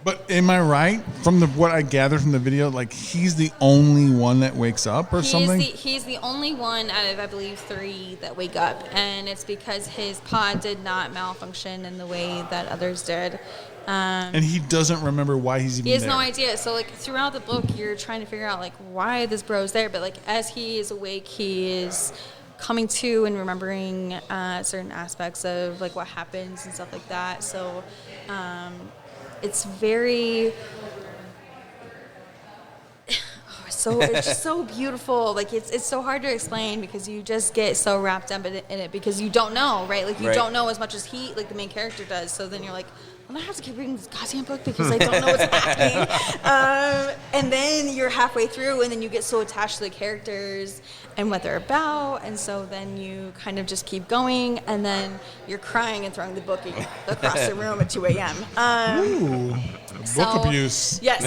But am I right? From what I gathered from the video, like he's the only one that wakes up or something? He's the only one out of, I believe, 3 that wake up. And it's because his pod did not malfunction in the way that others did. And he doesn't remember why he's even there. He has no idea. So, like, throughout the book, you're trying to figure out, like, why this bro's there. But, like, as he is awake, he is coming to and remembering certain aspects of like what happens and stuff like that. So it's very. It's just so beautiful. Like it's so hard to explain because you just get so wrapped up in it because you don't know, right? Like you don't know as much as like the main character does. So then you're like, well, I have to keep reading this goddamn book because I don't know what's happening. And then you're halfway through, and then you get so attached to the characters and what they're about, and so then you kind of just keep going, and then you're crying and throwing the book across the room at 2 a.m. Ooh, book abuse. Yes,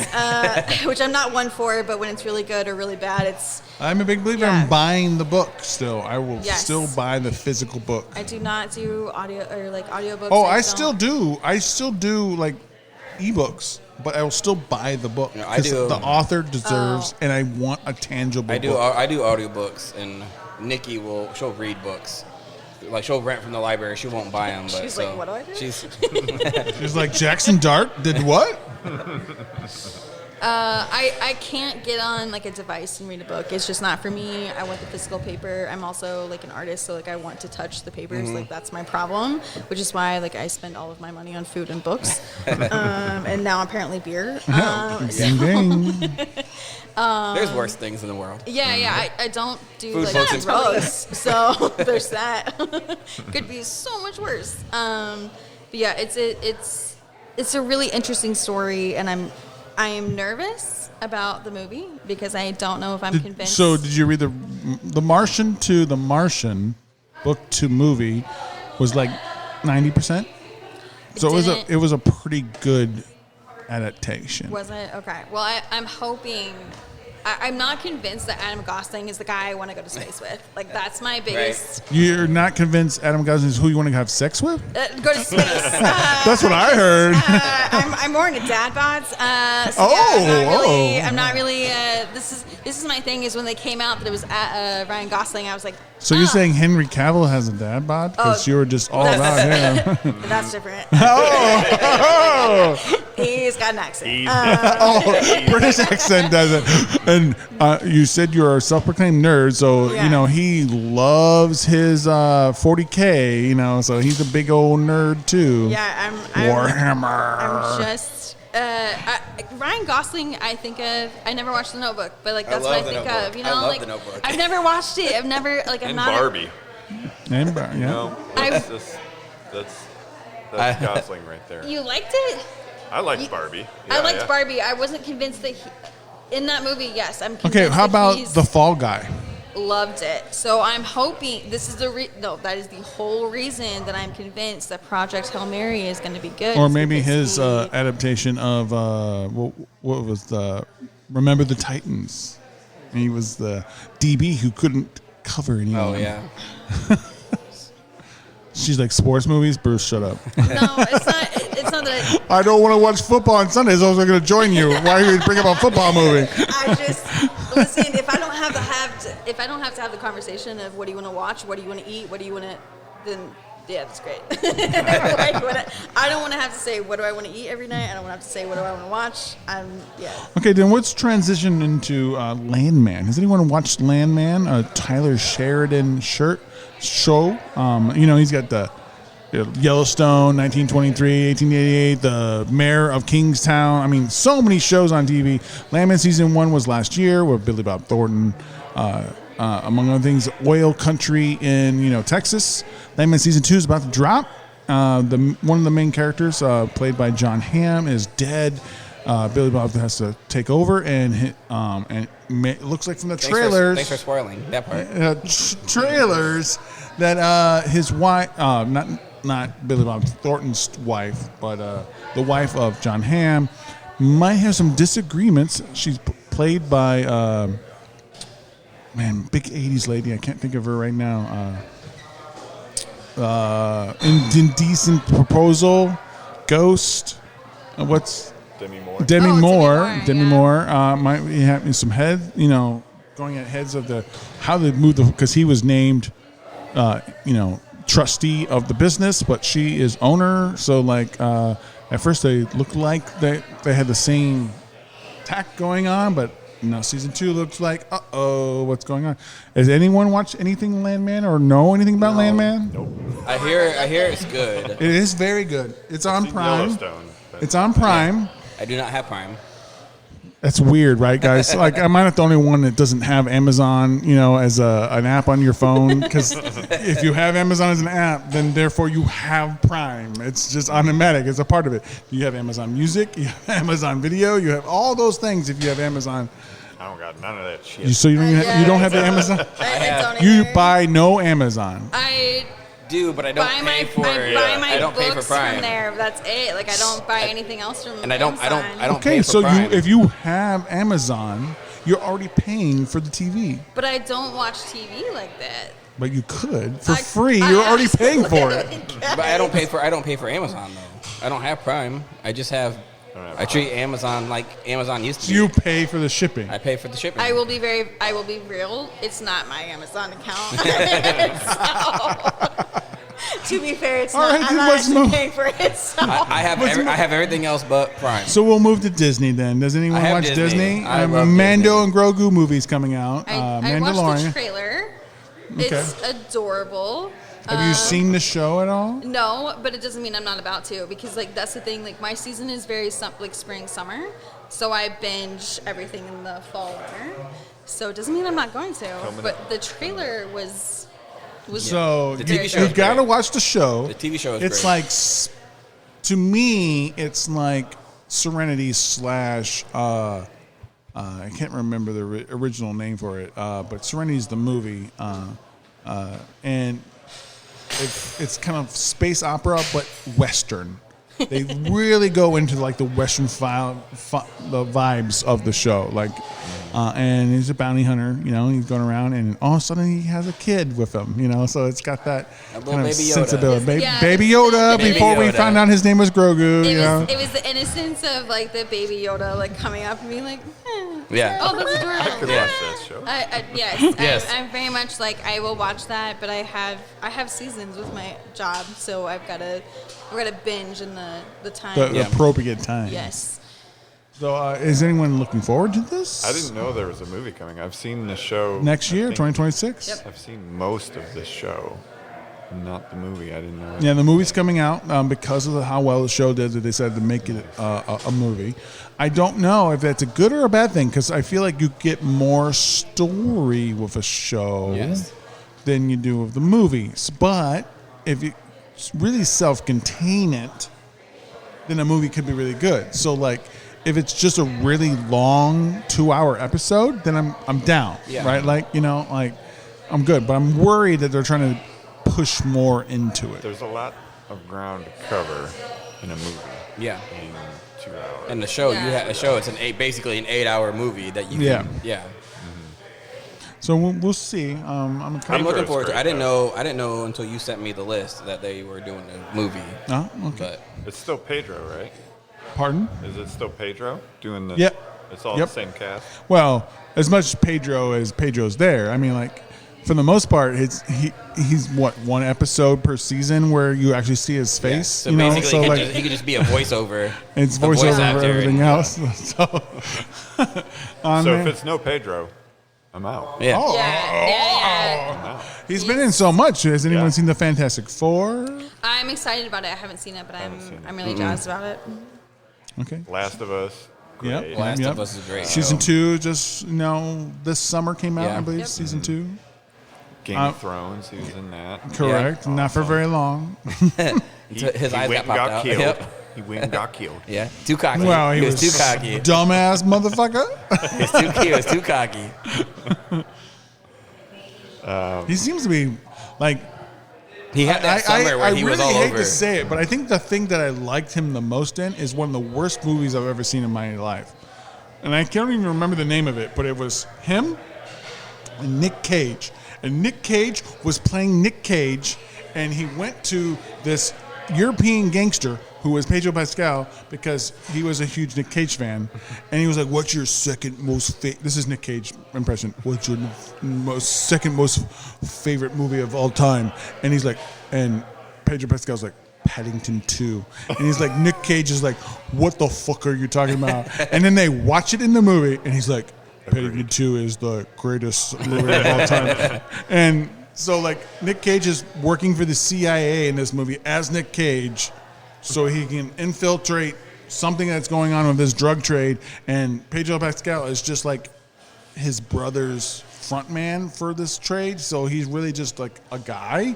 which I'm not one for, but when it's really good or really bad, it's. I'm a big believer in buying the book still. I will still buy the physical book. I do not do audio or like audiobooks. Oh, I still do. I still do like ebooks, but I will still buy the book because the author deserves, and I want a tangible book. I do audiobooks, and Nikki she'll read books. Like she'll rent from the library. She won't buy them. But she's like, what do I do? She's like, Jackson Dart did what? I can't get on like a device and read a book. It's just not for me. I want the physical paper. I'm also like an artist, so like I want to touch the papers. Like that's my problem, which is why like I spend all of my money on food and books, and now apparently beer. There's worse things in the world. Yeah. I don't do food, like books, and drugs, so there's that. Could be so much worse. But yeah, it's a really interesting story, and I am nervous about the movie because I don't know if I'm convinced. So did you read the Martian to the Martian book to movie was like 90%? So it was a pretty good adaptation. Was it? Okay. Well, I'm hoping. I'm not convinced that Adam Gosling is the guy I want to go to space with. Like, that's my biggest... Right. You're not convinced Adam Gosling is who you want to have sex with? Go to space. That's what I heard. I'm more into dad bods. I'm not really... This is my thing, is when they came out that it was Ryan Gosling, I was like... So you're saying Henry Cavill has a dad bod? Because you were just all about him. That's different. Oh! He's got an accent. British accent does it. And you said you're a self-proclaimed nerd, so, you know, he loves his 40K, so he's a big old nerd, too. Yeah, Warhammer. I'm just... Ryan Gosling, I think of. I never watched The Notebook, but like that's what I think of. You know, I love like The Notebook. I've never watched it. I've never like I'm and not. Barbie. And Barbie, yeah. No, that's Gosling right there. You liked it? I liked Barbie. Yeah, I liked Barbie. I wasn't convinced that in that movie. Yes, I'm. Okay, how about The Fall Guy? Loved it. So I'm hoping this is that is the whole reason that I'm convinced that Project Hail Mary is going to be good. Or maybe his adaptation of what was the Remember the Titans? And he was the DB who couldn't cover anyone. Oh yeah. She's like, sports movies. Bruce, shut up. No, it's not. It's not that. I don't want to watch football on Sundays. I was going to join you. Why are you bring up a football movie? I just listen. If I don't have to have the conversation of what do you want to watch, what do you want to eat, what do you want to, then yeah, that's great. I don't want to have to say what do I want to eat every night. I don't want to have to say what do I want to watch. Okay, then let's transition into Landman. Has anyone watched Landman? Tyler Sheridan show. He's got the Yellowstone, 1923, 1888, the Mayor of Kingstown. I mean, so many shows on TV. Landman season 1 was last year with Billy Bob Thornton, among other things. Oil country in Texas. Landman season 2 is about to drop. One of the main characters, played by John Hamm, is dead. Billy Bob has to take over, and it looks like from the trailers. Thanks for spoiling that part. Trailers that his wife, not Billy Bob Thornton's wife, but the wife of John Hamm, might have some disagreements. She's played by big 80s lady. I can't think of her right now. Indecent Proposal, Ghost. What's Demi Moore. Demi Moore. Demi yeah. Moore might be having some going at heads of how they move because he was named, trustee of the business, but she is owner. So at first they looked like they had the same tack going on, but Now season 2 looks like, what's going on? Has anyone watched anything Landman or know anything about Landman? Nope. I hear it's good. It is very good. It's on Seen Prime. Yellowstone, but- It's on Prime. I do not have Prime. That's weird, right, guys? Like, am I not the only one that doesn't have Amazon, as an app on your phone? Because if you have Amazon as an app, then therefore you have Prime. It's just automatic. It's a part of it. You have Amazon Music. You have Amazon Video. You have all those things if you have Amazon. I don't got none of that shit. So you don't have the Amazon? I don't You either. buy no Amazon. I Do, but I don't buy pay my for. I buy my I don't pay for books Prime. from there. That's it. Like I don't buy anything else from. And I don't Amazon. pay Okay, for so Prime. if you have Amazon, you're already paying for the TV. But I don't watch TV like that. But you could for I- free. I You're already paying for it. absolutely But I don't pay for Amazon though. I don't have Prime. I just have. I treat Amazon like Amazon used to be. You pay for the shipping. I pay for the shipping. I will be real. It's not my Amazon account. So, to be fair, it's All not. right, I'm then not let's actually move. paying for it. So. I have everything else but Prime. So we'll move to Disney then. Does anyone I have watch Disney. I love Mando Disney. and Grogu movies coming out. I watched the Mandalorian. trailer. It's adorable. Have you seen the show at all? No, but it doesn't mean I'm not about to because like that's the thing. Like my season is very like spring, summer, so I binge everything in the fall, winter. So it doesn't mean I'm not going to. But the trailer was So The you, TV show you is got to great. watch the show. The TV show is It's great. like, to me, it's like Serenity slash. I can't remember the original name for it, but Serenity's the movie, and it's kind of space opera but Western. They really go into like the Western the vibes of the show, like, and he's a bounty hunter, he's going around, and all of a sudden he has a kid with him, so it's got that little kind of Baby Yoda. sensibility. Yeah. Baby Yoda. Baby Before we Yoda. found out his name was Grogu, It was the innocence of like the baby Yoda like coming up and being like, Yeah. oh, that's adorable. Yeah. Watch that show. Yes, Yes. I'm very much like I will watch that, but I have seasons with my job, so I've got to binge in the time. the appropriate time. Yes. So, is anyone looking forward to this? I didn't know there was a movie coming. I've seen the show Next year, I think 2026. Yep. I've seen most of this show, not the movie. I didn't know. Yeah, the movie's coming out because of how well the show did. That they decided to make it a movie. I don't know if that's a good or a bad thing because I feel like you get more story with a show Yes. than you do with the movies. But if you really self-contain it, then a movie could be really good. So like, if it's just a really long 2-hour episode, then I'm down, Yeah. right? Like like I'm good, but I'm worried that they're trying to push more into it. There's a lot of ground to cover in a movie Yeah. in 2 hours. And the show, Yeah. you have a show. It's basically an 8-hour movie that you. Yeah. Can, yeah. So we'll see. I'm I'm kind looking Pedro's forward to. great, I didn't know until you sent me the list that they were doing a movie. Oh, okay. But It's still Pedro, right? Pardon? Is it still Pedro doing the? Yep. It's all Yep. the same cast. Well, as much as Pedro's there. I mean, like, for the most part, he's what, one episode per season where you actually see his yeah. face. So basically, so he, like he could just be a voiceover. it's a voice voiceover for actor everything and- else. So, on So there. if it's no Pedro, I'm out. Yeah. Oh. Yeah. He's been in so much. Has anyone Yeah. seen the Fantastic Four? I'm excited about it. I haven't seen it, but I'm really jazzed about it. Okay. Last of Us. Yep. Great. Last of Us is a great Season show. 2 just this summer came out. Yeah. I believe Yep. season 2. Game of Thrones. He was in that. Correct. Not for very long. His eyes went got popped and out. killed. Yep. He went and got killed. Yeah. Too cocky. Wow, he was too cocky. dumbass motherfucker. He was too cocky. He seems to be like. He had that summer where he was really all hate over. to say it, but I think the thing that I liked him the most in is one of the worst movies I've ever seen in my life. And I can't even remember the name of it, but it was him and Nick Cage. And Nick Cage was playing Nick Cage, and he went to this European gangster who was Pedro Pascal because he was a huge Nick Cage fan. And he was like, what's your second most this is Nick Cage impression. What's your second most favorite movie of all time? And he's like, and Pedro Pascal's like, Paddington 2. And he's like, Nick Cage is like, what the fuck are you talking about? And then they watch it in the movie, and he's like, Piggy 2 is the greatest movie of all time. And so, like, Nick Cage is working for the CIA in this movie as Nick Cage so he can infiltrate something that's going on with this drug trade. And Pedro Pascal is just like his brother's front man for this trade. So he's really just like a guy.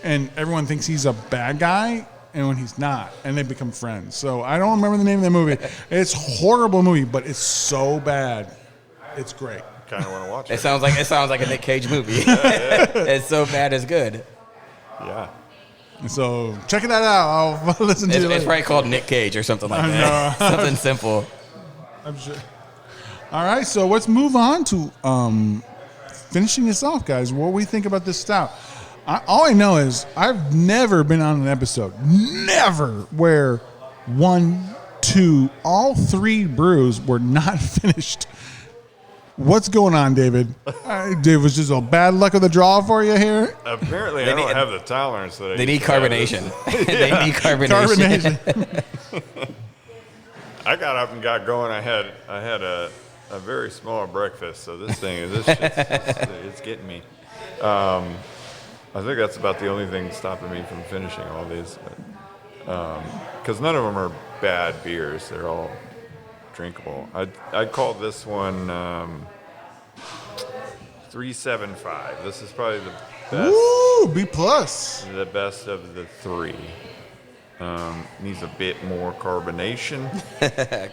And everyone thinks he's a bad guy. And when he's not, and they become friends. So I don't remember the name of the movie. It's a horrible movie, but it's so bad. It's great. Kind of want to watch it. It sounds like a Nick Cage movie. It's so bad it's good. Yeah. So check that out. I'll listen to it. It's probably called Nick Cage or something like that. Something simple. I'm sure. All right, so let's move on to finishing this off, guys. What do we think about this stout? All I know is I've never been on an episode, where 1, 2, all 3 brews were not finished. What's going on, David? Dave, was just a bad luck of the draw for you here? Apparently, I don't have the tolerance that I They need used to have. carbonation. They need carbonation. I got up and got going. I had a very small breakfast, so this it's getting me. I think that's about the only thing stopping me from finishing all these, because none of them are bad beers. They're all drinkable. I'd call this one 3.75. This is probably the best. Ooh, B plus. The best of the 3. Needs a bit more carbonation.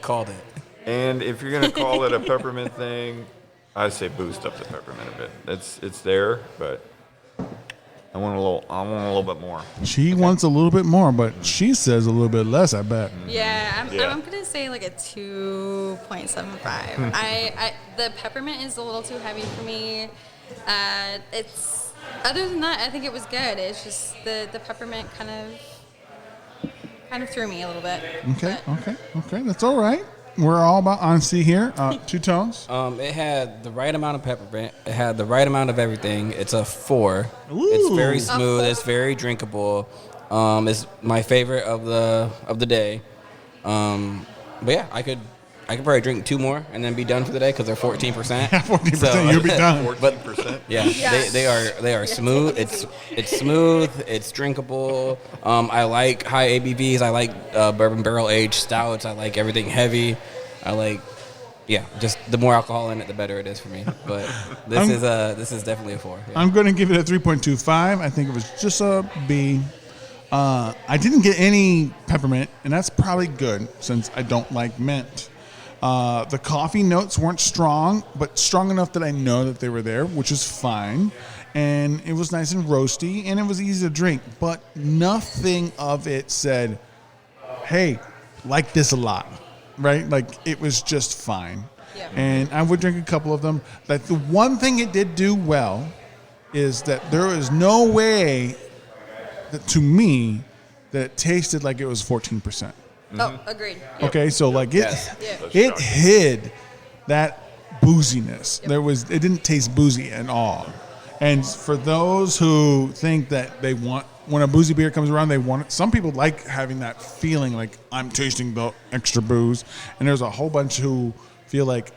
Called it. And if you're gonna call it a peppermint thing, I say boost up the peppermint a bit. It's there, but I want a little bit more. She wants a little bit more, but she says a little bit less, I bet. Yeah, I'm Yeah. gonna say like a 2.75. The peppermint is a little too heavy for me. It's other than that, I think it was good. It's just the peppermint kind of threw me a little bit. Okay, that's all right. We're all about honesty here. 2 tones. It had the right amount of peppermint. It had the right amount of everything. It's a 4. Ooh. It's very smooth. It's very drinkable. It's my favorite of the day. But yeah, I could probably drink 2 more and then be done for the day because they're 14%. 14%, you'll be done. 14%. Yeah, they are smooth. It's smooth. It's drinkable. I like high ABVs. I like bourbon barrel aged stouts. I like everything heavy. I like, just the more alcohol in it, the better it is for me. But this is definitely a 4. Yeah. I'm going to give it a 3.25. I think it was just a B. I didn't get any peppermint, and that's probably good since I don't like mint. The coffee notes weren't strong, but strong enough that I know that they were there, which is fine. And it was nice and roasty, and it was easy to drink. But nothing of it said, hey, like this a lot, right? Like, it was just fine. Yeah. And I would drink a couple of them. Like, the one thing it did do well is that there is no way that, to me, that it tasted like it was 14%. Oh, agreed. Yep. Okay, so like it Yeah. hid that booziness. Yep. It didn't taste boozy at all. And for those who think that they want, when a boozy beer comes around, they want it. Some people like having that feeling like I'm tasting the extra booze, and there's a whole bunch who feel like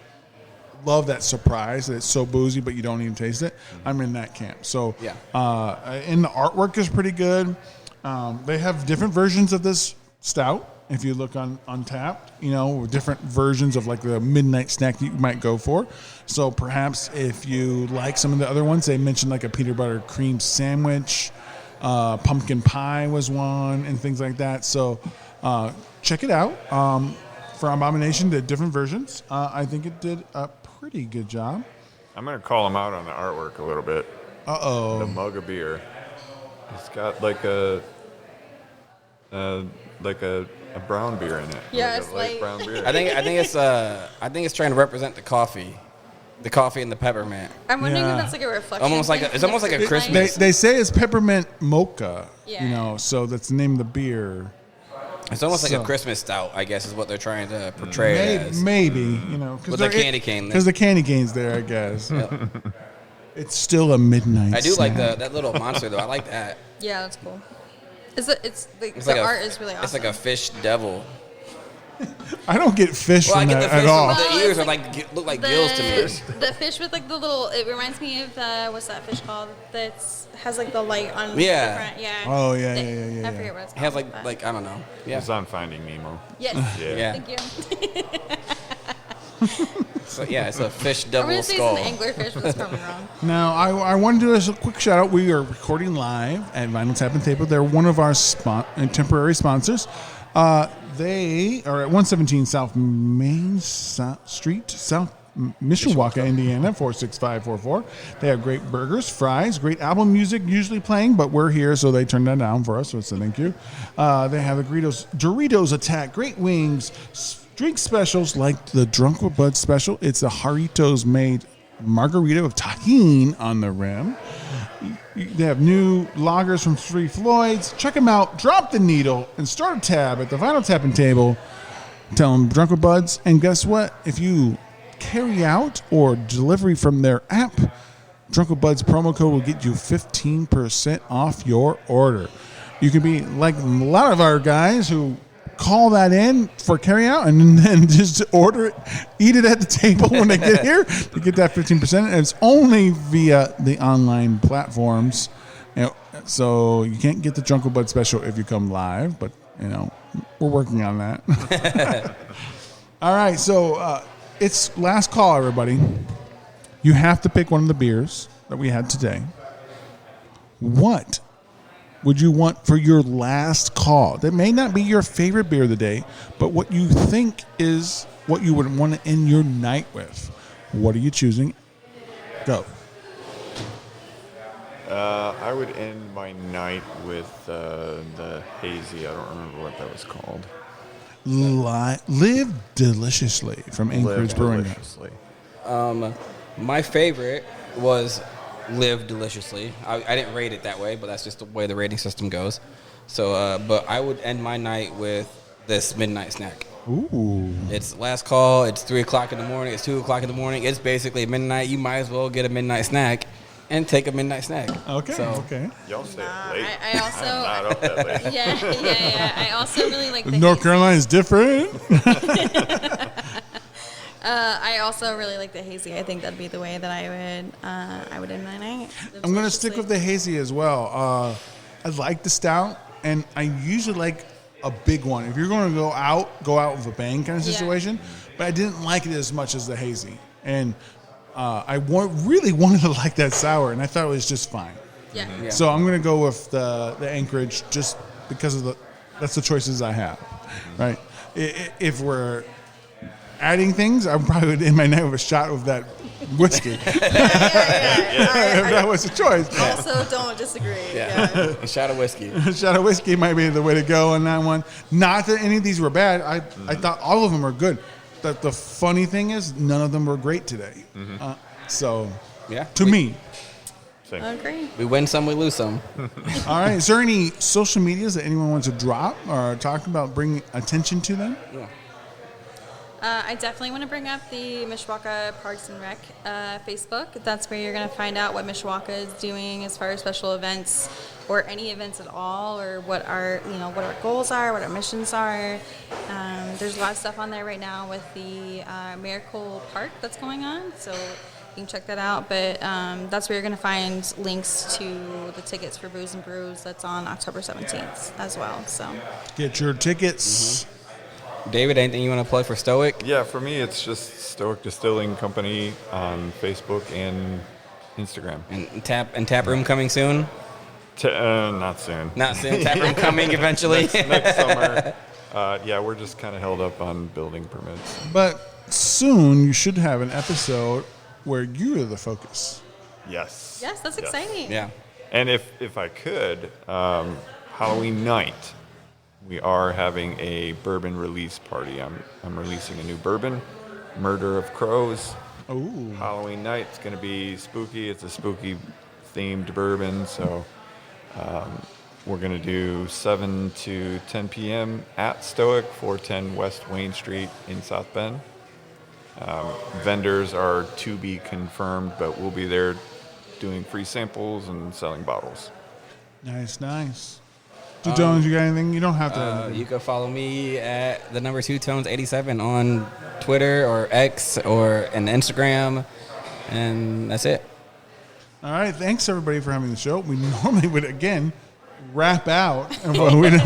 love that surprise that it's so boozy but you don't even taste it. I'm in that camp. So and the artwork is pretty good. They have different versions of this stout. If you look on Untappd, different versions of like the midnight snack that you might go for. So perhaps if you like some of the other ones, they mentioned like a peanut butter cream sandwich, pumpkin pie was one, and things like that. So check it out. For Abomination, the different versions. I think it did a pretty good job. I'm going to call him out on the artwork a little bit. Uh-oh. The mug of beer. It's got like a brown beer in it. Yeah, like it's a light like- brown beer. I think it's trying to represent the coffee and the peppermint. I'm wondering Yeah. if that's like a reflection. Almost like it's almost like a Nice. Christmas. They say it's peppermint mocha, Yeah. so that's the name of the beer. It's almost like So- a Christmas stout, I guess, is what they're trying to portray it as. Maybe, With the candy cane. Because the candy cane's there, I guess. It's still a midnight I do like snack. that little monster though. I like that. Yeah, that's cool. The It's like art is really awesome. It's like a fish devil. I don't get fish Well, I from get the that fish at all. from the Well, ears it's are like look like gills to me. The fish with like the little. It reminds me of what's that fish called? That's has like the light on. Yeah. The front. Yeah. Oh, yeah. I forget what it's It called. has but- like I don't know. Yeah. It's on Finding Nemo. Yes. Yeah. Thank you. So yeah, it's a fish I'm double gonna say skull. it's an anglerfish, but it's probably wrong. Now, I want to do a quick shout out. We are recording live at Vinyl Tap and Table. They're one of our temporary sponsors. They are at 117 South Main Street, South Mishawaka, Indiana, 46544. They have great burgers, fries, great album music usually playing, but we're here, so they turned that down for us, so it's a thank you. They have the Doritos Attack, great wings, drink specials like the Drunk with Bud special. It's a Jarritos made margarita with tahini on the rim. They have new lagers from Three Floyds. Check them out. Drop the needle and start a tab at the Vinyl Tapping Table. Tell them Drunk with Buds. And guess what? If you carry out or delivery from their app, Drunk with Buds promo code will get you 15% off your order. You can be like a lot of our guys who call that in for carry out and then just order it, eat it at the table when they get here to get that 15%. And it's only via the online platforms. So you can't get the Drunk with Bud special if you come live, but we're working on that. All right, so it's last call, everybody. You have to pick one of the beers that we had today. What would you want for your last call? That may not be your favorite beer of the day, but what you think is what you would want to end your night with. What are you choosing? Go. I would end my night with the hazy. I don't remember what that was called. Live Deliciously from Anchorage Live Brewing. Deliciously. My favorite was Live Deliciously. I didn't rate it that way, but that's just the way the rating system goes. So, but I would end my night with this midnight snack. Ooh. It's last call. It's 3 o'clock in the morning. It's 2 o'clock in the morning. It's basically midnight. You might as well get a midnight snack and take a midnight snack. Okay. So, okay. Y'all stay up late. I also. I'm not up that late. Yeah. I also really like the North hazy. Carolina is different. I also really like the hazy. I think that'd be the way that I would end my night. I'm going to stick with the hazy as well. I like the stout, and I usually like a big one. If you're going to go out with a bang kind of Yeah. situation. But I didn't like it as much as the hazy. And I really wanted to like that sour, and I thought it was just fine. Yeah. Yeah. So I'm going to go with the Anchorage just because of that's the choices I have, right? If we're adding things, I probably would end my night with a shot of that whiskey. Yeah. If that was a choice. Also, don't disagree. Yeah. a shot of whiskey. A shot of whiskey might be the way to go on that one. Not that any of these were bad. I thought all of them were good. The funny thing is, none of them were great today. So, Yeah. to me. Same. Agree. We win some, we lose some. All right. Is there any social medias that anyone wants to drop or talk about, bring attention to them? Yeah. I definitely want to bring up the Mishawaka Parks and Rec Facebook. That's where you're going to find out what Mishawaka is doing as far as special events or any events at all, or what our goals are, what our missions are. There's a lot of stuff on there right now with the Miracle Park that's going on, so you can check that out. But that's where you're going to find links to the tickets for Booze and Brews. That's on October 17th as well. So Get your tickets. David, anything you want to plug for Stoic? Yeah, for me, it's just Stoic Distilling Company on Facebook and Instagram. And tap room coming soon? Not soon. Not soon. Tap room coming eventually. Next summer. Yeah, we're just kind of held up on building permits. But soon you should have an episode where you are the focus. Yes. yes, that's exciting. Yeah. And if I could, Halloween night, we are having a bourbon release party. I'm releasing a new bourbon, Murder of Crows. Ooh. Halloween night. It's going to be spooky. It's a spooky themed bourbon. So we're going to do 7 to 10 p.m. at Stoic, 410 West Wayne Street in South Bend. Vendors are to be confirmed, but we'll be there doing free samples and selling bottles. Nice, nice. Two Tones, you got anything? You don't have to. You can follow me at the number 2 Tones 87 on Twitter or X or an Instagram, and that's it. All right, thanks everybody for having the show. We normally would again wrap out. Owner's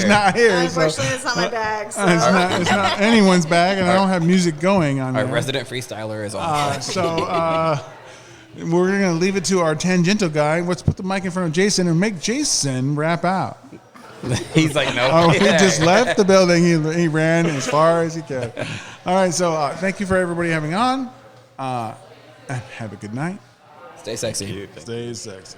not here. Unfortunately, it's not my bag. So. It's not anyone's bag, and I don't have music going on Our there. resident freestyler is on. We're going to leave it to our tangential guy. Let's put the mic in front of Jason and make Jason rap out. He's like, no. Oh, he just left the building. He ran as far as he could. All right, so thank you for everybody having on. And have a good night. Stay sexy. Stay sexy.